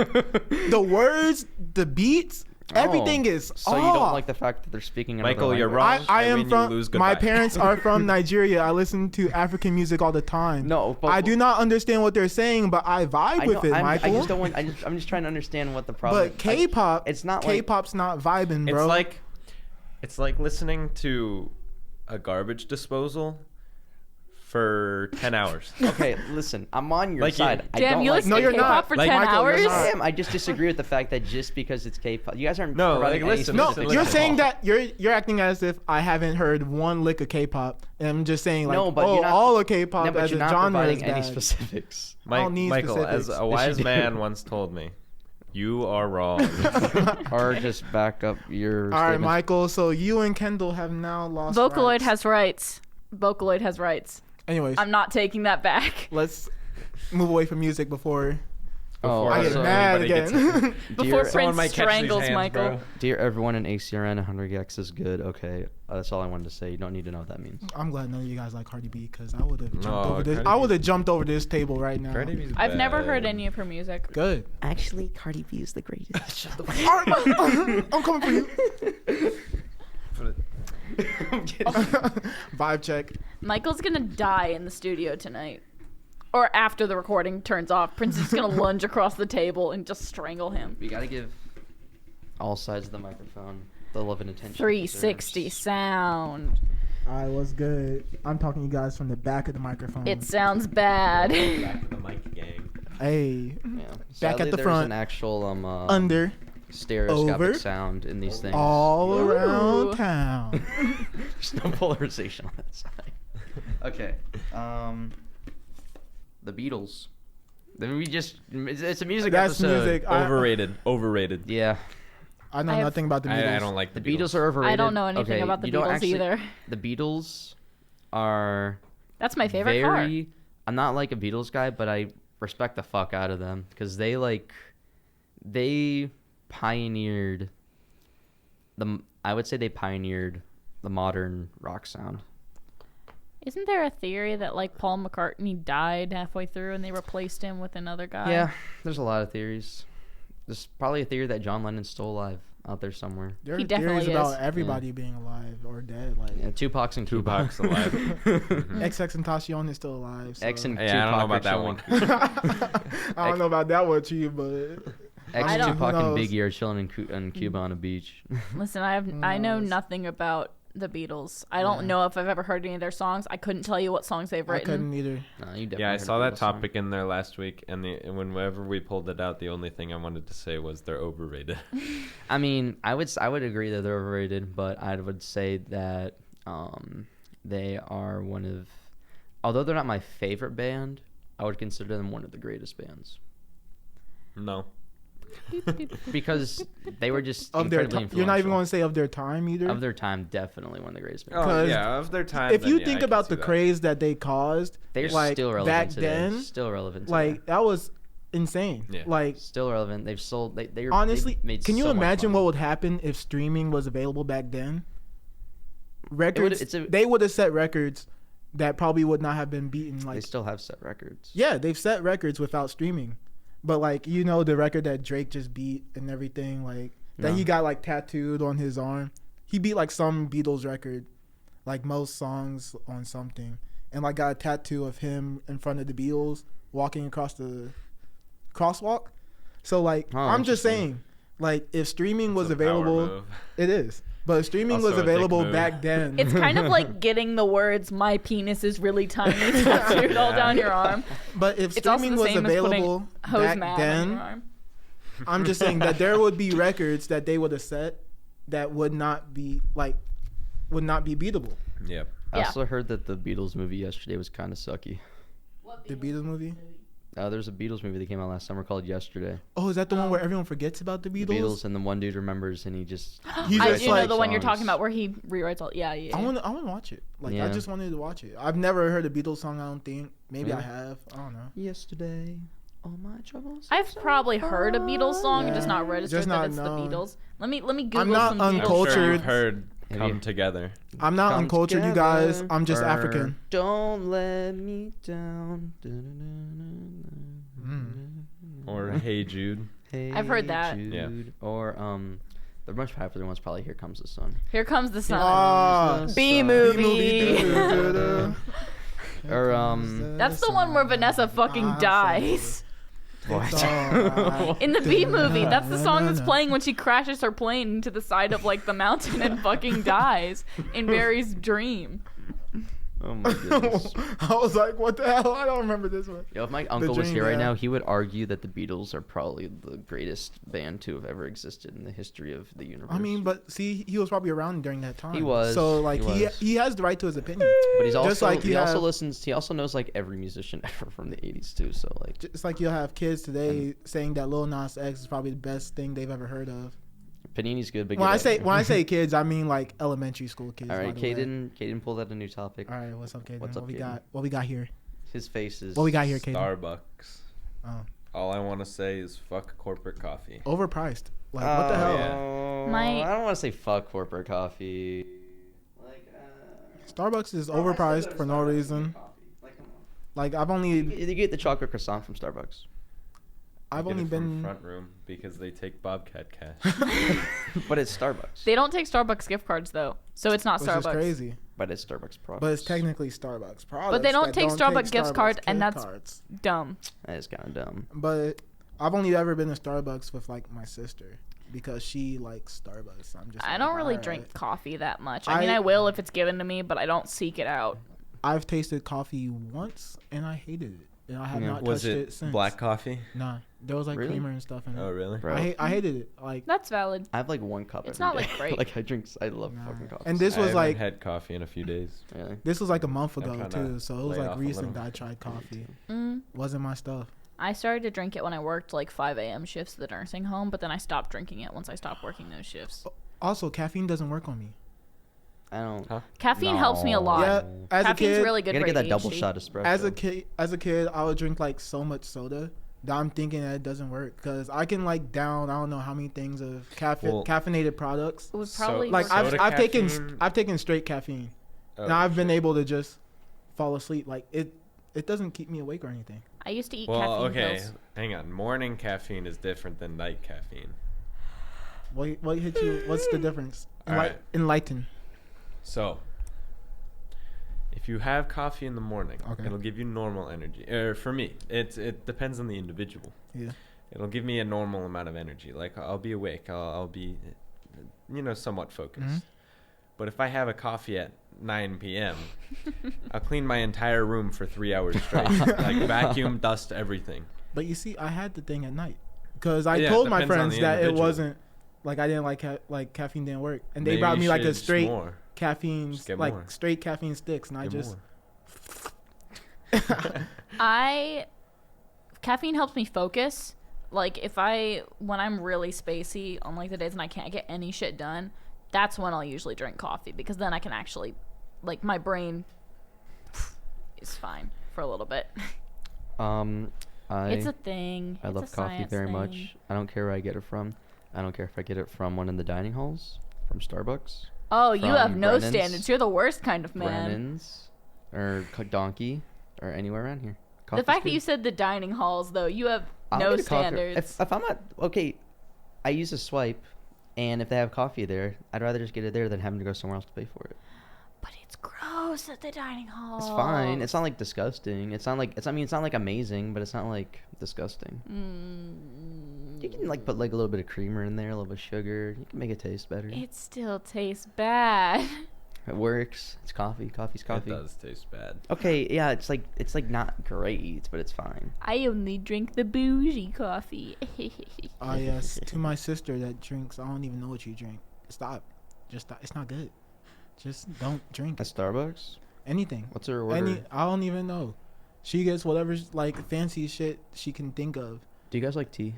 The words, the beats, everything is So off. you don't like the fact that they're speaking another Michael, you're language? wrong. I And am when you from. lose, My goodbye. parents are from Nigeria. I listen to African music all the time. No, but I do not understand what they're saying, but I vibe with it, Michael. I just don't want. I'm just trying to understand what the problem. But K-pop, it's not like. K-pop's not vibing, bro. It's like listening to a garbage disposal for 10 hours. Okay, listen. I'm on your Like you- side. I Damn, don't you like listen No, to you're K-pop not. for Like, 10 Michael, you're hours? not. I am. I just disagree with the fact that just because it's K-pop, you guys aren't. No, providing like, any listen, No, specifics you're at saying all. that you're acting as if I haven't heard one lick of K-pop, and I'm just saying like, No, but you're not- all of K-pop No, but as you're a not genre is providing any bad. specifics. I don't need Michael, as specifics. a wise you do. man once told me, you are wrong. Or just back up your. All right, statements. Michael. So you and Kendall have now lost. Vocaloid rights. has rights. Vocaloid has rights. Anyways, I'm not taking that back. let's move away from music before Oh, I get so mad anybody gets again. Before Dear- Someone might Prince catch these strangles hands, Michael. bro. Dear everyone in ACRN, 100x is good. Okay, that's all I wanted to say. You don't need to know what that means. I'm glad none of you guys like Cardi B because I would have jumped No, over this. Cardi I B- would have jumped over this table right now. Cardi B's I've never heard bad. any of her music. Good. Actually, Cardi B is the greatest. Shut the All right, I'm coming for you. I'm kidding. Vibe check. Michael's gonna die in the studio tonight. Or after the recording turns off. Prince is just gonna lunge across the table and just strangle him. We gotta give all sides of the microphone the love and attention. it 360 deserves. sound. All right, what's good? I'm talking to you guys from the back of the microphone. It sounds bad. Back to the mic gang. Hey, Yeah. Back at the there's front. an actual under, stereoscopic over, sound in these things. all Ooh. around town. There's no polarization on that side. Okay. The Beatles. Then we just it's a music That's episode. music. Overrated. Yeah. I know I have- nothing about the Beatles. I don't like The Beatles are overrated. I don't know anything Okay, about the you don't Beatles actually- either. The Beatles are That's my favorite car. I'm not like a Beatles guy, but I respect the fuck out of them because they pioneered I would say they pioneered the modern rock sound. Isn't there a theory that like Paul McCartney died halfway through and they replaced him with another guy? Yeah, there's a lot of theories. There's probably a theory that John Lennon's still alive out there somewhere. There are He theories definitely about is. everybody being alive or dead. Like Yeah, Tupac's and Cuba. Tupac's alive. XX and Tacion is still alive. So. X and Yeah, I Tupac don't know are about that chilling. one. I don't know about that one, too, but X I and don't- Tupac who and knows? Biggie are chilling in Cuba on a beach. Listen, I know nothing about the Beatles. I don't know if I've ever heard any of their songs. I couldn't tell you what songs they've I written. couldn't either. No, you definitely Yeah, I heard saw a that Beatles song. topic in there last week, and whenever we pulled it out, the only thing I wanted to say was they're overrated. I mean, I would agree that they're overrated, but I would say that they are one of, although they're not my favorite band, I would consider them one of the greatest bands No. because they were just Of their incredibly You're not even influential. going to say of their time either. Of their time, definitely one of the greatest bands. Oh, 'Cause yeah, of their time. if then, you yeah, think I can about see the that. craze that they caused, They're like still relevant back today. then, Still relevant today. like that was insane. Yeah. Like Still relevant. They've sold. They've honestly, made can you so much imagine money. what would happen if streaming was available back then? Records, it's a- they would have set records that probably would not have been beaten. They Like, still have set records. yeah, they've set records without streaming, but like the record that Drake just beat and everything, like that No. he got like tattooed on his arm. He beat like some Beatles record, like most songs on something, and like got a tattoo of him in front of the Beatles walking across the crosswalk. So like, Oh, I'm just interesting. saying, like if streaming was It's a power available, move. it is. But if streaming Also was a dick available move. back then, It's kind of like getting the words "my penis is really tiny" tattooed all down your arm. but if It's also streaming the was same as putting available hose back mat on your then, arm. I'm just saying that there would be records that they would have set that would not be beatable. Yeah. I Yeah. also heard that the Beatles movie yesterday was kind of sucky. The Beatles movie. There's a Beatles movie that came out last summer called Yesterday. Oh, is that the one where everyone forgets about the The Beatles? Beatles and then one dude remembers and he just. He's I just do know like the one you're talking songs. about where he rewrites all. Yeah. I want to watch it. Like I Yeah. just wanted to watch it. I've never heard a Beatles song. I don't think. Maybe I Really? have. I don't know. Yesterday. All my troubles. I've probably heard a Beatles song and just not Yeah, registered just that not it's known. the Beatles. Let me Google I'm not some I'm Beatles sure uncultured. you've heard Have "Come you- Together." I'm not Come uncultured, you guys. together, I'm just or African. Don't let me down. Or "Hey Jude." Hey I've heard that. Jude. Yeah. Or the most popular one's probably "Here Comes the Sun." Here Comes the Sun. Ah, B Sun. movie. Or That's the one where Vanessa fucking dies. What? In the B movie, that's the song that's playing when she crashes her plane into the side of like the mountain and fucking dies in Barry's dream. Oh my goodness. I was like, what the hell? I don't remember this one. Yo, if my uncle was dream, here right yeah. now, he would argue that the Beatles are probably the greatest band to have ever existed in the history of the universe. I mean, but see, he was probably around during that time. He was, So like he was. he has the right to his opinion. but he's also just like he you also have- listens. He also knows like every musician ever from the '80s too. So like, Just like you'll have kids today saying that Lil Nas X is probably the best thing they've ever heard of. Panini's good. But When get I out. say kids, I mean like elementary school kids. all by right, the way. Caden pulled out a new topic. All right, what's up, Caden? What's up, what we Caden? got? What we got here? His face is. What we got here, Caden? Starbucks. Oh, All I want to say is fuck corporate coffee. overpriced. Like what the hell? yeah. My- I don't want to say fuck corporate coffee. Like, Starbucks is overpriced for no reason. Like, come on. Like I've only You get the chocolate croissant from Starbucks. I've Get only it from been front room because they take Bobcat cash. But it's Starbucks. They don't take Starbucks gift cards though, so it's not which is Starbucks. crazy. But it's Starbucks products. But it's technically Starbucks products. they don't that take Starbucks gift Starbucks cards, and gift that's- cards. Dumb. That is kind of dumb. But I've only ever been to Starbucks with like my sister because she likes Starbucks. I'm just. I like, don't really alright. drink coffee that much. I mean, I will if it's given to me, but I don't seek it out. I've tasted coffee once and I hated it, and I have Yeah. not Was touched it since. black coffee? Nah, there was like Really? creamer and stuff in it. Oh, really? Bro. I hated it. Like, That's valid. I have like one cup. It's every not, like, day. great. Like I love nah. fucking coffee. And this I was haven't like had coffee in a few days. Really? this was like a month I'm ago kinda too, so it was laid like off a recent little. that I tried coffee. Mm. Wasn't my stuff. I started to drink it when I worked like 5 a.m. shifts at the nursing home, but then I stopped drinking it once I stopped working those shifts. Also, caffeine doesn't work on me. I don't. Huh? Caffeine helps me a lot. Yeah, as a Caffeine's kid, really You good gotta for get that double ADHD. shot espresso. as a kid, I would drink like so much soda that I'm thinking that it doesn't work because I can like down I don't know how many things of Well- caffeinated products. It would So- probably Like work. Soda I've caffeine? taken straight caffeine. Oh, and I've been shit. able to just fall asleep. Like it doesn't keep me awake or anything. I used to eat Well, caffeine okay. pills. Hang on. Morning caffeine is different than night caffeine. What hit you? What's the difference? All right. Enlighten. So, if you have coffee in the morning, Okay. it'll give you normal energy. For me, it depends on the individual. Yeah. It'll give me a normal amount of energy. Like I'll be awake. I'll be, somewhat focused. Mhm. But if I have a coffee at 9 p.m., I'll clean my entire room for 3 hours straight. Like vacuum, dust, everything. But you see, I had the thing at night because I Yeah, it told my depends on friends the that it individual. wasn't like I didn't like caffeine didn't work, and they Maybe brought me you like a should straight s'more. caffeine Just get like more. straight caffeine sticks, and I Get just more. Caffeine helps me focus. Like when I'm really spacey on like the days when I can't get any shit done, that's when I'll usually drink coffee because then I can actually, like, my brain is fine for a little bit. It's a thing. I It's love a coffee science very thing. much. I don't care where I get it from. I don't care if I get it from one in the dining halls, from Starbucks, Oh, you have From no Brennan's. standards. You're the worst kind of man. Brennan's, or Donkey, or anywhere around here. The Coffee's fact that good. you said the dining halls, though, you have I'll no get a coffee. standards. If I'm not okay, I use a swipe, and if they have coffee there, I'd rather just get it there than having to go somewhere else to pay for it. But it's gross at the dining hall. It's fine. It's not like disgusting. It's not like it's not like amazing, but it's not like disgusting. You can like put like a little bit of creamer in there, a little bit of sugar. You can make it taste better. It still tastes bad. It works. It's coffee. Coffee's coffee. It does taste bad. Okay, yeah, it's like not great, but it's fine. I only drink the bougie coffee. yes, to my sister that drinks. I don't even know what you drink. Stop. Just stop. It's not good. Just don't drink At Starbucks? anything. What's her order? I don't even know. She gets whatever like fancy shit she can think of. Do you guys like tea?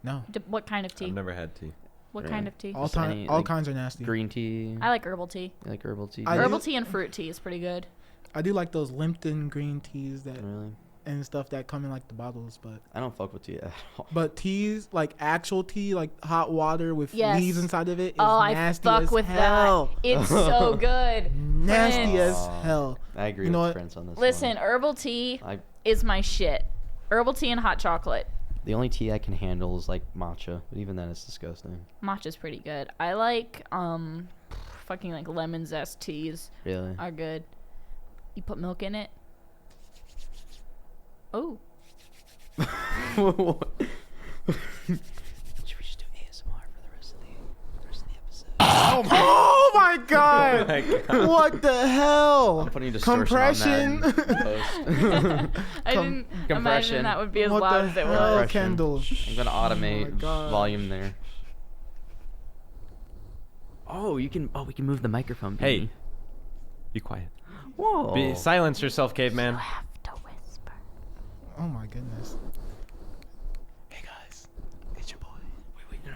No, What kind of tea? I've never had tea. What Really? kind of tea? all Just time, any, all like, kinds are nasty. Green tea? I like herbal tea. You like herbal tea? I Herbal do- tea and fruit tea is pretty good. I do like those Lipton green teas that Really? and stuff that come in like the bottles, but I don't fuck with tea at all. but teas like actual tea, like hot water with Yes. leaves inside of it, is Oh, I nasty fuck as with hell. that. It's so good. Nasty Prince. as hell. I agree You know with what? Prince on this Listen, one. herbal tea I is my shit. Herbal tea and hot chocolate. The only tea I can handle is like matcha, but even then it's disgusting. Matcha's pretty good. I like fucking like lemon zest teas Really? are good. You put milk in it. Oh. Should we just do ASMR for the rest of the episode? Oh my god! Oh my God. What the hell? I'm putting distortion Compression. on that in post. I didn't imagine compression. that would be as What loud the as it hell? was. Compression. Kendall. I'm gonna automate Oh my God. volume there. Oh, you can. Oh, we can move the microphone. Hey. Beanie. Be quiet. Whoa. Silence yourself, caveman. You have to whisper. Oh my goodness. Hey guys, it's your boy. Wait, no.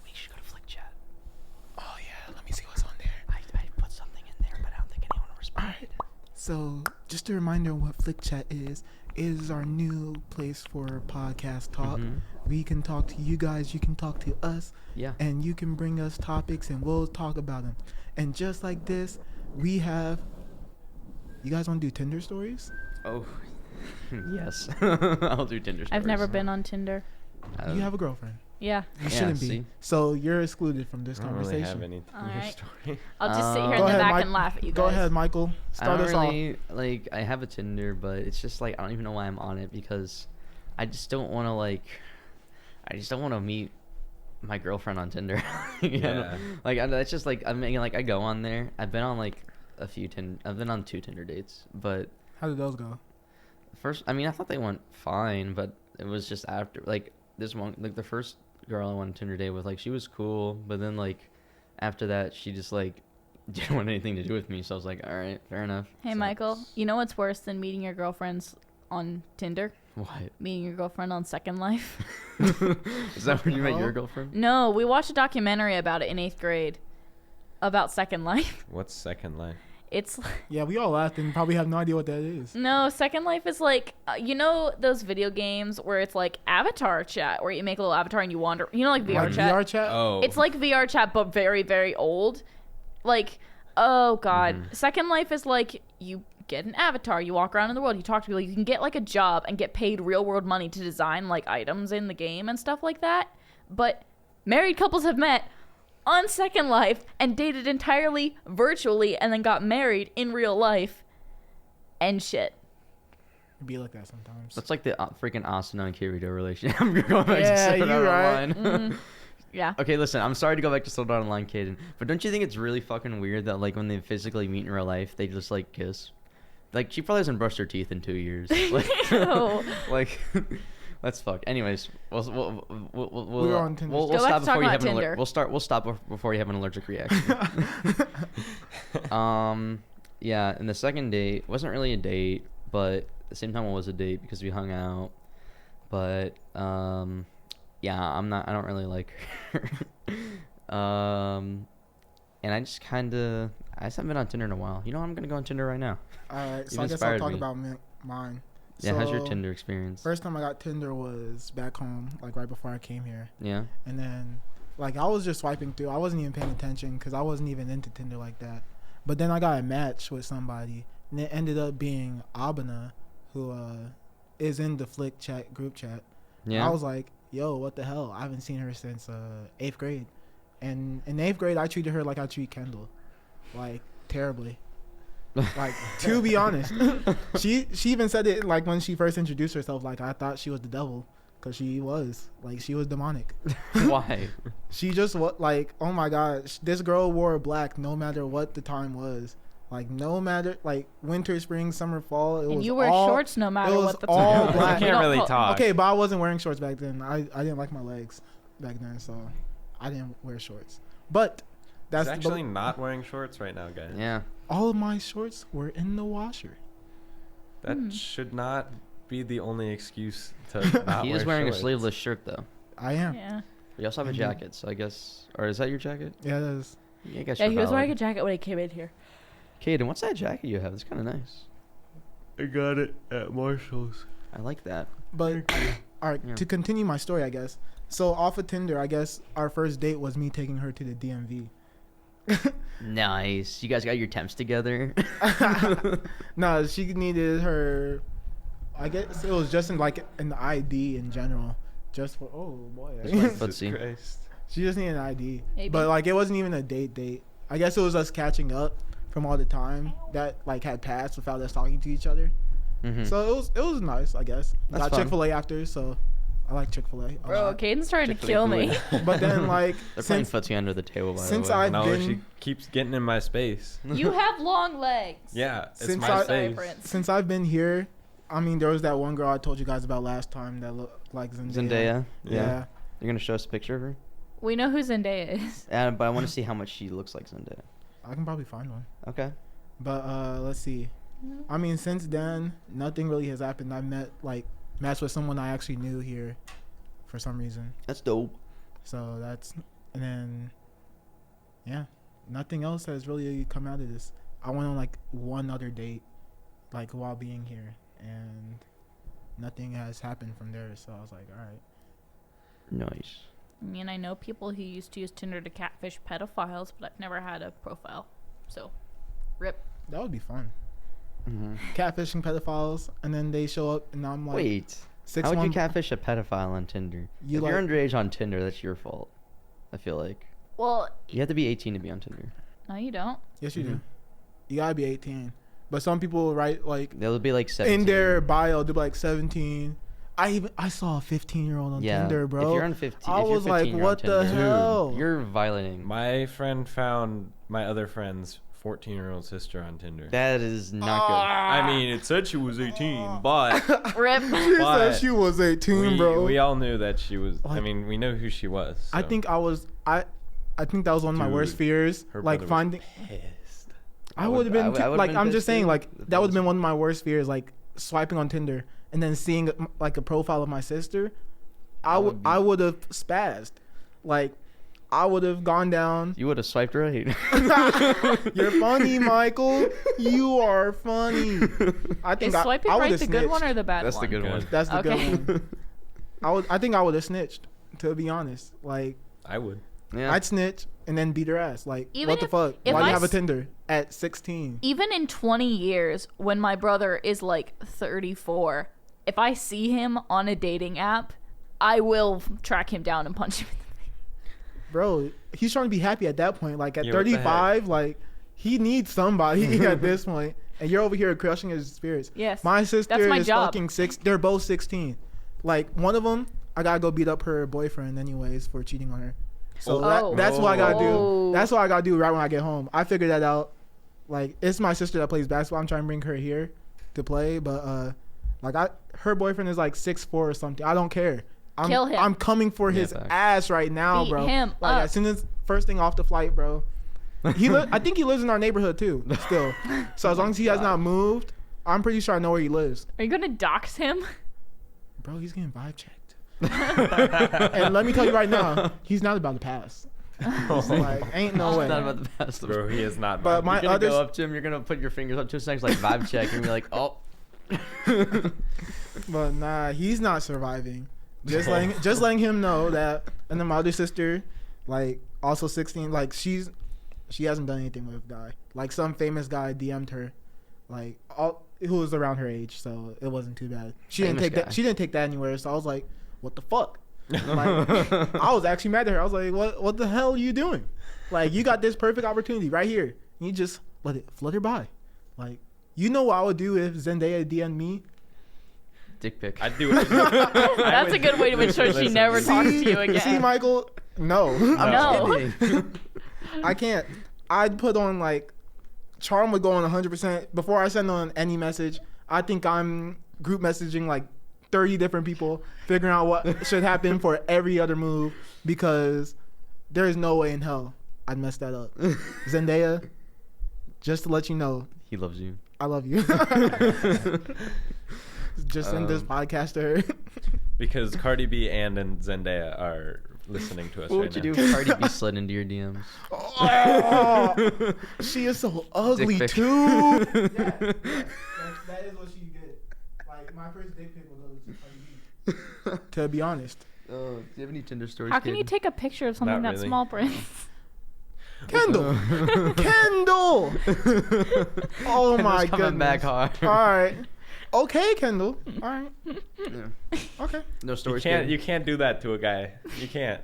We should go to Flick Chat. Oh yeah, let me see what's on there. I put something in there, but I don't think anyone will respond. Alright. So just a reminder what Flick Chat is our new place for podcast talk. Mhm. We can talk to you guys, you can talk to us, Yeah. and you can bring us topics and we'll talk about them. And just like this, we have. You guys want to do Tinder stories? Oh. Yes. I'll do Tinder. I've never stories. been on Tinder. You have a girlfriend. Yeah. You Yeah, shouldn't be. see? So you're excluded from this I don't really have conversation. any All right. story. I'll just sit here Go in the ahead, back Mike. and laugh at you guys. Go ahead, Michael. I Start don't us off. really like. I have a Tinder, but it's just like I don't even know why I'm on it because I just don't want to like. I just don't want to meet my girlfriend on Tinder. Yeah. Like that's just like I mean like I go on there. I've been on like a few I've been on 2 Tinder dates, but How did those go? first I mean I thought they went fine, but it was just after like this one like the first girl I went on a Tinder date with, like she was cool, but then like after that she just like didn't want anything to do with me, so I was like, all right, fair enough. Hey, So- Michael, you know what's worse than meeting your girlfriends on Tinder? What? Meeting your girlfriend on Second Life? Is that where you met your Hello? girlfriend? No, we watched a documentary about it in 8th grade. About Second Life. What's Second Life? It's Yeah, we all laughed and probably have no idea what that is. no, Second Life is like you know those video games where it's like avatar chat, where you make a little avatar and you wander. You know, like VR Like chat. VR chat? Oh. It's like VR chat, but very, very old. Like, oh god, Second Life is like you get an avatar, you walk around in the world, you talk to people, you can get like a job and get paid real world money to design like items in the game and stuff like that. But married couples have met on Second Life and dated entirely virtually and then got married in real life and shit. It'd be like that sometimes. That's like the freaking Asuna and Kirito relationship. I'm going back Yeah, to Sword you're Art right. Online. Yeah. Okay, listen, I'm sorry to go back to Sword Art Online, Caden, but don't you think it's really fucking weird that like when they physically meet in real life, they just like kiss? Like she probably hasn't brushed her teeth in 2 years. Like, Ew. like let's fuck. Anyways, we'll We were on Tinder. we'll Go back stop to before talking you about have an Tinder. we'll stop before you have an allergic reaction. Yeah, and the second date wasn't really a date, but at the same time it was a date because we hung out. But yeah, I don't really like her. And I just haven't been on Tinder in a while. You know, I'm gonna go on Tinder right now. Alright, so You've I guess I'll inspired talk me. about mine. Yeah, how's your So, Tinder experience? First time I got Tinder was back home, like right before I came here. Yeah. And then, like, I was just swiping through. I wasn't even paying attention because I wasn't even into Tinder like that. But then I got a match with somebody, and it ended up being Abana, who is in the Flick chat group chat. Yeah. I was like, yo, what the hell? I haven't seen her since 8th grade. And in 8th grade, I treated her like I treat Kendall. Like, terribly. Like, to be honest. She even said it, like, when she first introduced herself, like, I thought she was the devil. Because she was. Like, she was demonic. Why? She just, like, oh my gosh. This girl wore black no matter what the time was. Like, no matter, like, winter, spring, summer, fall. It And was you wear all, shorts no matter was what the all time was. black. You Can't don't really pull- talk. Okay, but I wasn't wearing shorts back then. I didn't like my legs back then, so I didn't wear shorts. But That's that's actually not wearing shorts right now, guys. Yeah. all of my shorts were in the washer. That should not be the only excuse to not He wear is wearing shorts. a sleeveless shirt though. I am. Yeah. We also have a Mhm. jacket, so I guess, or is that your jacket? Yeah, it is. Yeah, I guess Yeah, you're he was wearing a valid. jacket when he came in here. Caden, what's that jacket you have? It's kind of nice. I got it at Marshall's. I like that. But all right, Yeah. to continue my story, I guess. So off of Tinder, I guess our first date was me taking her to the DMV. Nice. You guys got your temps together. No, she needed her. I guess it was just in like an ID in general, just for boy. Let's see. Christ. She just needed an ID, Maybe. but like it wasn't even a date. I guess it was us catching up from all the time that like had passed without us talking to each other. Mhm. So it was nice, I guess. That's Got fun. Chick-fil-A after, so I like Chick-fil-A. Bro, Caden's trying to Chick-fil-A kill me. food. But then like They're playing since footsie under the table, by since the way. I've No, been she keeps getting in my space. You have long legs. Yeah, it's Since my I- Sorry, space. Prince. since I've been here, I mean there was that one girl I told you guys about last time that looked like Zendaya. Zendaya. Yeah. You're gonna show us a picture of her? We know who Zendaya is. But I want to see how much she looks like Zendaya. I can probably find one. Okay. But let's see. I mean, since then, nothing really has happened. I matched with someone I actually knew here for some reason. That's dope. So and then, yeah, nothing else has really come out of this. I went on like one other date, like while being here, and nothing has happened from there. So I was like, all right. Nice. I mean, I know people who used to use Tinder to catfish pedophiles, but I've never had a profile. So, rip. That would be fun. Mm-hmm. Catfishing pedophiles, and then they show up, and I'm like, Wait. How would you catfish a pedophile on Tinder? You If like- you're underage on Tinder, that's your fault. I feel like. Well, You have to be 18 to be on Tinder. no, you don't. Yes, you Mhm. do. You gotta be 18. But some people write like They'll be like 17. in their bio, they're like 17. I saw a 15-year-old on Tinder, bro. If you're on 15, I if you're was like, 15, you're on what the Tinder. hell? You're violating. My friend found my other friend's 14-year-old sister on Tinder. That is not I mean, it said she was 18, but Rip. She But said she was 18, bro. we all knew that she was. I Like- mean, we know who she was. I so. think I think that was one of my worst Dude, fears. her Like brother was finding, pissed. I would have been I would've like been I'm just pissed saying too, like if that it would have was- been one of my worst fears. Like swiping on Tinder and then seeing like a profile of my sister. I would have spazzed. Like I would have gone down. You would have swiped right. You're funny, Michael. You are funny. I think Is swiping I would right have the good one or the bad That's one? the good Good. one. That's the Okay. good one. I think I would have snitched. To be honest, like I would. Yeah. I'd snitch and then beat her ass. Like Even what the if- fuck? if Why do I you have a s- Tinder at 16? Even in 20 years, when my brother is like 34, if I see him on a dating app, I will track him down and punch him in the face. Bro, he's trying to be happy at that point. Like at Yeah, what the 35, like he needs somebody at this point, and you're over here crushing his spirits. Yes. My sister That's my is job. fucking 6. They're both 16. Like one of them, I gotta go beat up her boyfriend anyways for cheating on her. So Oh. that's what I gotta Oh. do. That's what I gotta do right when I get home. I figured that out. Like it's my sister that plays basketball. I'm trying to bring her here to play, but her boyfriend is like 6'4" or something. I don't care. Kill him. I'm coming for his facts. ass right now, Beat bro. him Like up. as soon as first thing off the flight, bro. I think he lives in our neighborhood too. Still, so as long as he has not moved, I'm pretty sure I know where he lives. Are you going to dox him? Bro, he's getting vibe checked. And let me tell you right now, he's not about to pass. Like, ain't no way. It's not about the past. Bro, he is not. But bad. my You're gonna other go up to him. You're gonna put your fingers up to his neck like vibe check, and be like, oh. But nah, he's not surviving. Just letting him know that. And then my other sister, like also 16, like she hasn't done anything with a guy. Like some famous guy DM'd her, like who was around her age, so it wasn't too bad. She didn't Famous take guy. that. She didn't take that anywhere. So I was like, what the fuck? Like, I was actually mad at her. I was like, what the hell are you doing? Like you got this perfect opportunity right here. You just let it flutter by. Like you know what I would do if Zendaya DM'd me? Dick pic. I'd do it. That's a good way to ensure she Listen, never talks to you See, again. Michael? No. No. I can't. I'd put on like Charm would go on 100%. Before I send on any message, I think I'm group messaging like 30 different people, figuring out what should happen for every other move because there is no way in hell I'd mess that up. Zendaya, just to let you know, He loves you. I love you. Just send this podcast to her. Because Cardi B and Zendaya are listening to us What right would you now. do if Cardi B slid into your DMs? Oh, she is so ugly Dick pic. too. that is what she get. Like my first dick pic will go to Cardi B. To be honest. Oh, do you have any Tinder stories? How can you take a picture of something Not that really. small, Prince? Kendall. Kendall. Oh my Kendall's coming back goodness. hard. All right. Okay, Kendall. All right. Yeah. Okay. No stories. You can't do that to a guy. You can't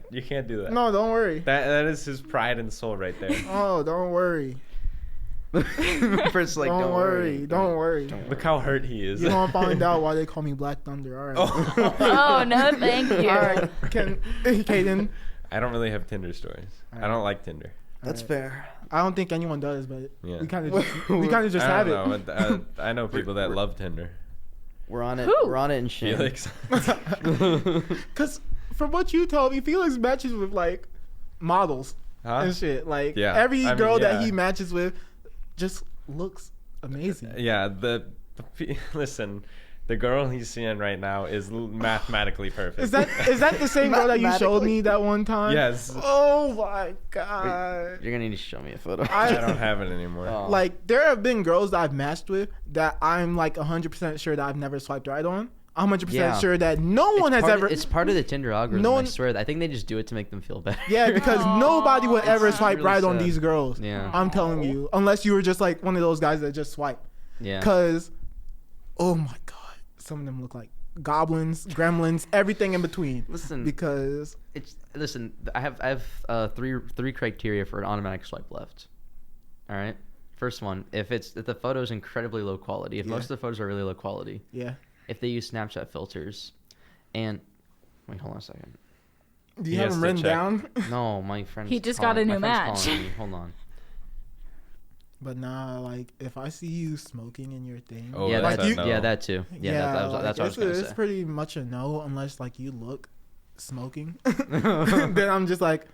do that. No, don't worry. That is his pride and soul right there. Oh, don't worry. First, like, Don't worry. Don't worry. Look how hurt he is. You're gonna find out why they call me Black Thunder. All right. Oh, no, thank you. All right. Caden. I don't really have Tinder stories. I don't like Tinder. That's fair. I don't think anyone does, but Yeah. we kind of just I have don't it. know. I know people that love Tinder. We're on it. Who? We're on it in shit. Felix. Cause from what you told me, Felix matches with like models Huh? and shit. Like Yeah. every I mean, girl that yeah. he matches with just looks amazing. Yeah. Listen, the girl he's seeing right now is mathematically perfect. Is that the same girl that you showed me that one time? Yes. Oh my god. You're gonna need to show me a photo. I don't have it anymore. Oh. Like there have been girls that I've matched with that I'm like 100% sure that I've never swiped right on. I'm 100% Yeah. sure that no one has ever. It's part of the Tinder algorithm. No I one- swear. I think they just do it to make them feel better. Yeah, because nobody would ever It's swipe really right on sad. these girls. Yeah. I'm telling you, unless you were just like one of those guys that just swipe. Yeah. Cause, oh my god, some of them look like goblins, gremlins, everything in between. Listen. Because Listen. I have three criteria for an automatic swipe left. All right. First one, if the photo is incredibly low quality, if Yeah. most of the photos are really low quality, yeah. if they use Snapchat filters, and wait, hold on a second. Do He you have has them to written check. down? No, my friend. He just got a new match. Hold on. But nah, like if I see you smoking in your thing, Oh, Yeah, like that, you, no. yeah, that too. Yeah, that's what I was it's, gonna it's say. pretty much a no unless like you look smoking. Then I'm just like,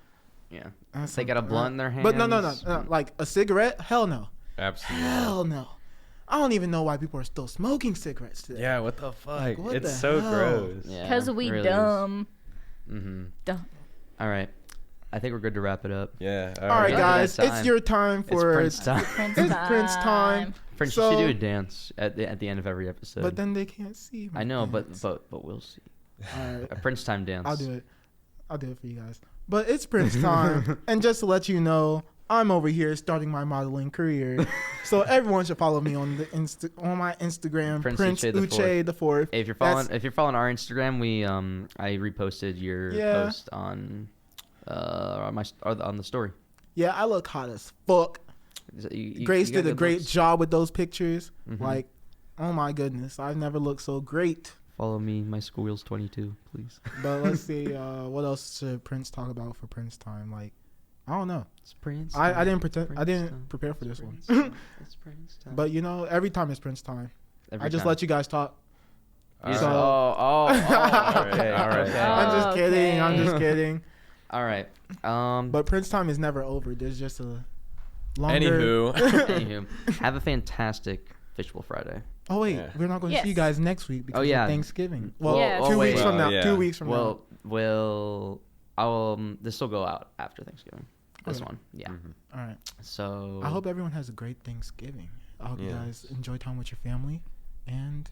Yeah. that's They got a something. blunt in their hand. But no, like a cigarette, hell no, Absolutely. hell no. I don't even know why people are still smoking cigarettes today. Yeah, what the fuck? what It's the so hell? gross. Yeah, Because it we really is. dumb. Mhm. All right. I think we're good to wrap it up. Yeah. All right, Yeah, guys, that's it's time. your time It's for Prince time. It's Prince time. Friends, So- you should do a dance at the end of every episode. But then they can't see. my I know, dance. but we'll see. All right. A Prince time dance. I'll do it. I'll do it for you guys. But it's Prince time, and just to let you know, I'm over here starting my modeling career. So everyone should follow me on on my Instagram, Prince Prince Uche the Uche the Fourth. If you're following our Instagram, we I reposted your Yeah. post on on the story. Yeah, I look hot as fuck. Grace you got did a good great looks. job with those pictures. Mhm. Like, oh my goodness, I've never looked so great. Follow me, my school wheels 22, please. But let's see, what else should Prince talk about for Prince time? Like, I don't know. It's Prince. I time. didn't Prince I didn't time. prepare for this It's one. Prince time. It's Prince time. But you know, every time it's Prince time. Every I just time. let you guys talk. You So- all right, Okay, all right. okay. I'm just kidding. I'm just Okay. kidding. All right. But Prince time is never over. There's just a longer. Anywho. Anywho, have a fantastic Fishbowl Friday. Oh wait, Yeah. we're not going to Yes. see you guys next week because yeah. of Thanksgiving. Well, Yeah. 2 wait. weeks from now. Yeah. 2 weeks from now. I'll this will go out after Thanksgiving. This Okay. one, yeah. Mhm. All right. So I hope everyone has a great Thanksgiving. I hope you Yes. guys enjoy time with your family and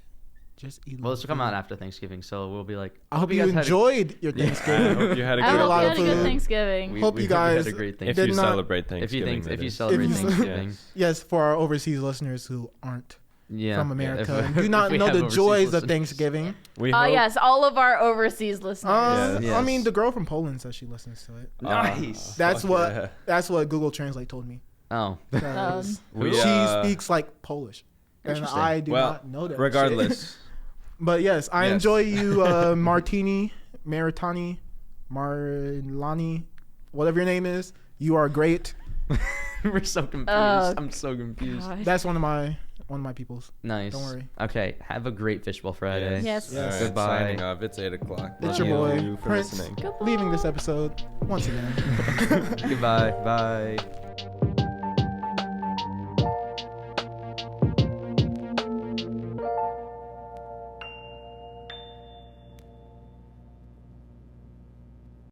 just eat. Well, this will come out food. after Thanksgiving, so we'll be like. I hope you guys had a- enjoyed your Yeah. I Thanksgiving. hope you had a I Ate a good hope lot you of had a good food. Thanksgiving. We- Hope we you had guys a great If Thanksgiving. did you not- celebrate If you Thanksgiving. think if that you is. celebrate If you- Thanksgiving, Yes, for our overseas listeners who aren't yeah, from yeah, America if- and do if not we know have the overseas joys of listeners. Thanksgiving. We Oh hope- yes, all of our overseas listeners. Yes. I mean, the girl from Poland says she listens to it. Nice. That's fuck what yeah. that's what Google Translate told me. Oh, 'Cause We, she uh, speaks like Polish, and Interesting. I do Well, not know that. shit. regardless. But yes, I Yes. enjoy you, Martini, Maritani, Marlani, whatever your name is. You are great. we're so confused. Oh, I'm so confused. God. That's one of my people's. Nice. Don't worry. Okay, have a great Fishbowl Friday. Yes. Yes. All right, Goodbye. Signing off. It's 8:00. It's Love your you. boy for Prince listening. Goodbye. leaving this episode once again. Goodbye. Bye.